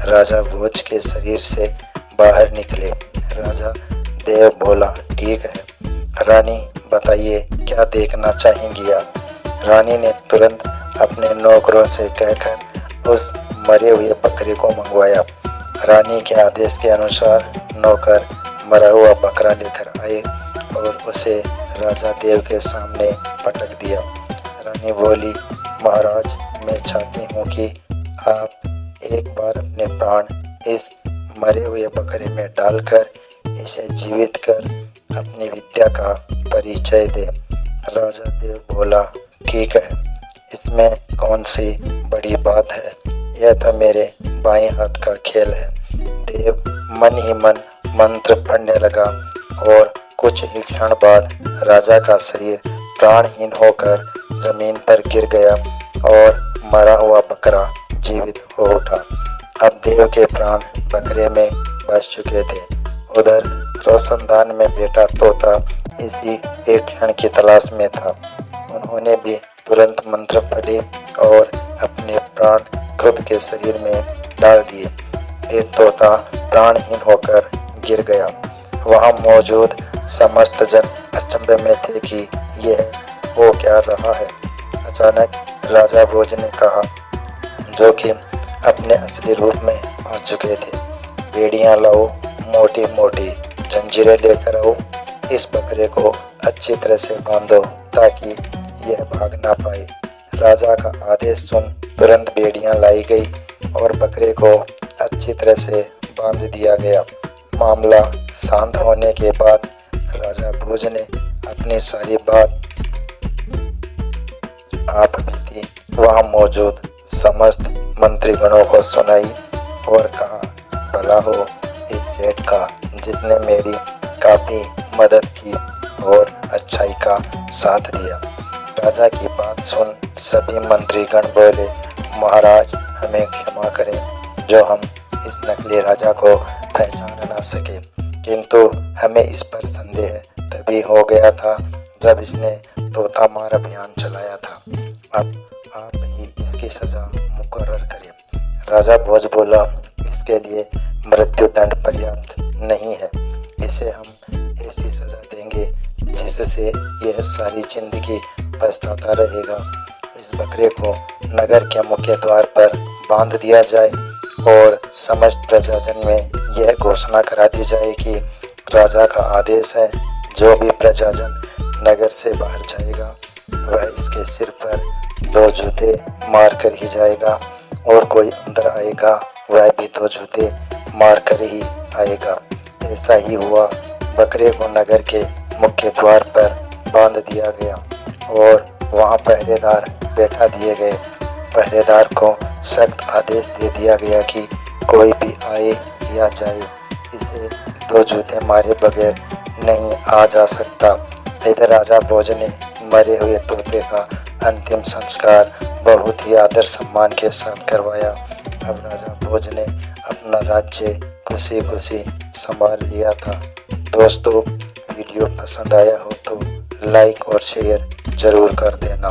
राजा भोज के शरीर से बाहर निकले। राजा देव बोला, ठीक है रानी, बताइए क्या देखना चाहेंगी आप। रानी ने तुरंत अपने नौकरों से कहकर उस मरे हुए बकरे को मंगवाया। रानी के आदेश के अनुसार नौकर मरा हुआ बकरा लेकर आए और उसे राजा देव के सामने पटक दिया। रानी बोली, महाराज, मैं चाहती हूँ कि आप एक बार अपने प्राण इस मरे हुए बकरे में डालकर इसे जीवित कर अपनी विद्या का परिचय दे। राजा देव बोला, ठीक है, इसमें कौन सी बड़ी बात है, यह तो मेरे बाएं हाथ का खेल है। देव मन ही मन मंत्र पढ़ने लगा और कुछ ही क्षण बाद राजा का शरीर प्राणहीन होकर जमीन पर गिर गया और मरा हुआ बकरा जीवित हो उठा। अब देव के प्राण बकरे में बस चुके थे। उधर रोशनदान में बैठा तोता इसी एक क्षण की तलाश में था। उन्होंने भी तुरंत मंत्र पढ़े और अपने प्राण खुद के शरीर में डाल दिए। फिर तोता प्राणहीन होकर गिर गया। वहां मौजूद समस्त जन अचंभे में थे कि यह हो क्या रहा है। अचानक राजा भोज ने कहा, जो कि अपने असली रूप में आ चुके थे, बेड़ियां लाओ, मोटी मोटी जंजीरें लेकर आओ, इस बकरे को अच्छी तरह से बांधो ताकि यह भाग ना पाए। राजा का आदेश सुन तुरंत बेड़ियां लाई गई और बकरे को अच्छी तरह से बांध दिया गया। मामला शांत होने के बाद राजा भोज ने अपनी सारी बात आप बीती वहां मौजूद समस्त मंत्रीगणों को सुनाई और कहा, भला हो इस सेठ का जिसने मेरी काफी मदद की और अच्छाई का साथ दिया। राजा की बात सुन सभी मंत्रीगण बोले, महाराज, हमें क्षमा करें जो हम इस नकली राजा को पहचान ना सके, किंतु हमें इस पर संदेह तभी हो गया था जब इसने तोता मार अभियान चलाया था। अब आप ही इसकी सजा मुकर्रर करें। राजा भोज बोला, इसके लिए मृत्यु दंड पर्याप्त नहीं है, इसे हम ऐसी सजा देंगे जिससे यह सारी जिंदगी पछताता रहेगा। इस बकरे को नगर के मुख्य द्वार पर बांध दिया जाए और समस्त प्रजाजन में यह घोषणा करा दी जाए कि राजा का आदेश है, जो भी प्रजाजन नगर से बाहर जाएगा वह इसके सिर पर 2 जूते मार कर ही जाएगा और कोई अंदर आएगा वह भी 2 जूते मार कर ही आएगा। ऐसा ही हुआ। बकरे को नगर के मुख्य द्वार पर बांध दिया गया और वहां पहरेदार बैठा दिए गए। पहरेदार को सख्त आदेश दे दिया गया कि कोई भी आए या जाए, इसे 2 जूते मारे बगैर नहीं आ जा सकता। इधर राजा भोज ने मरे हुए तोते का अंतिम संस्कार बहुत ही आदर सम्मान के साथ करवाया। अब राजा भोज ने अपना राज्य खुशी खुशी संभाल लिया था। दोस्तों, वीडियो पसंद आया हो तो लाइक और शेयर जरूर कर देना।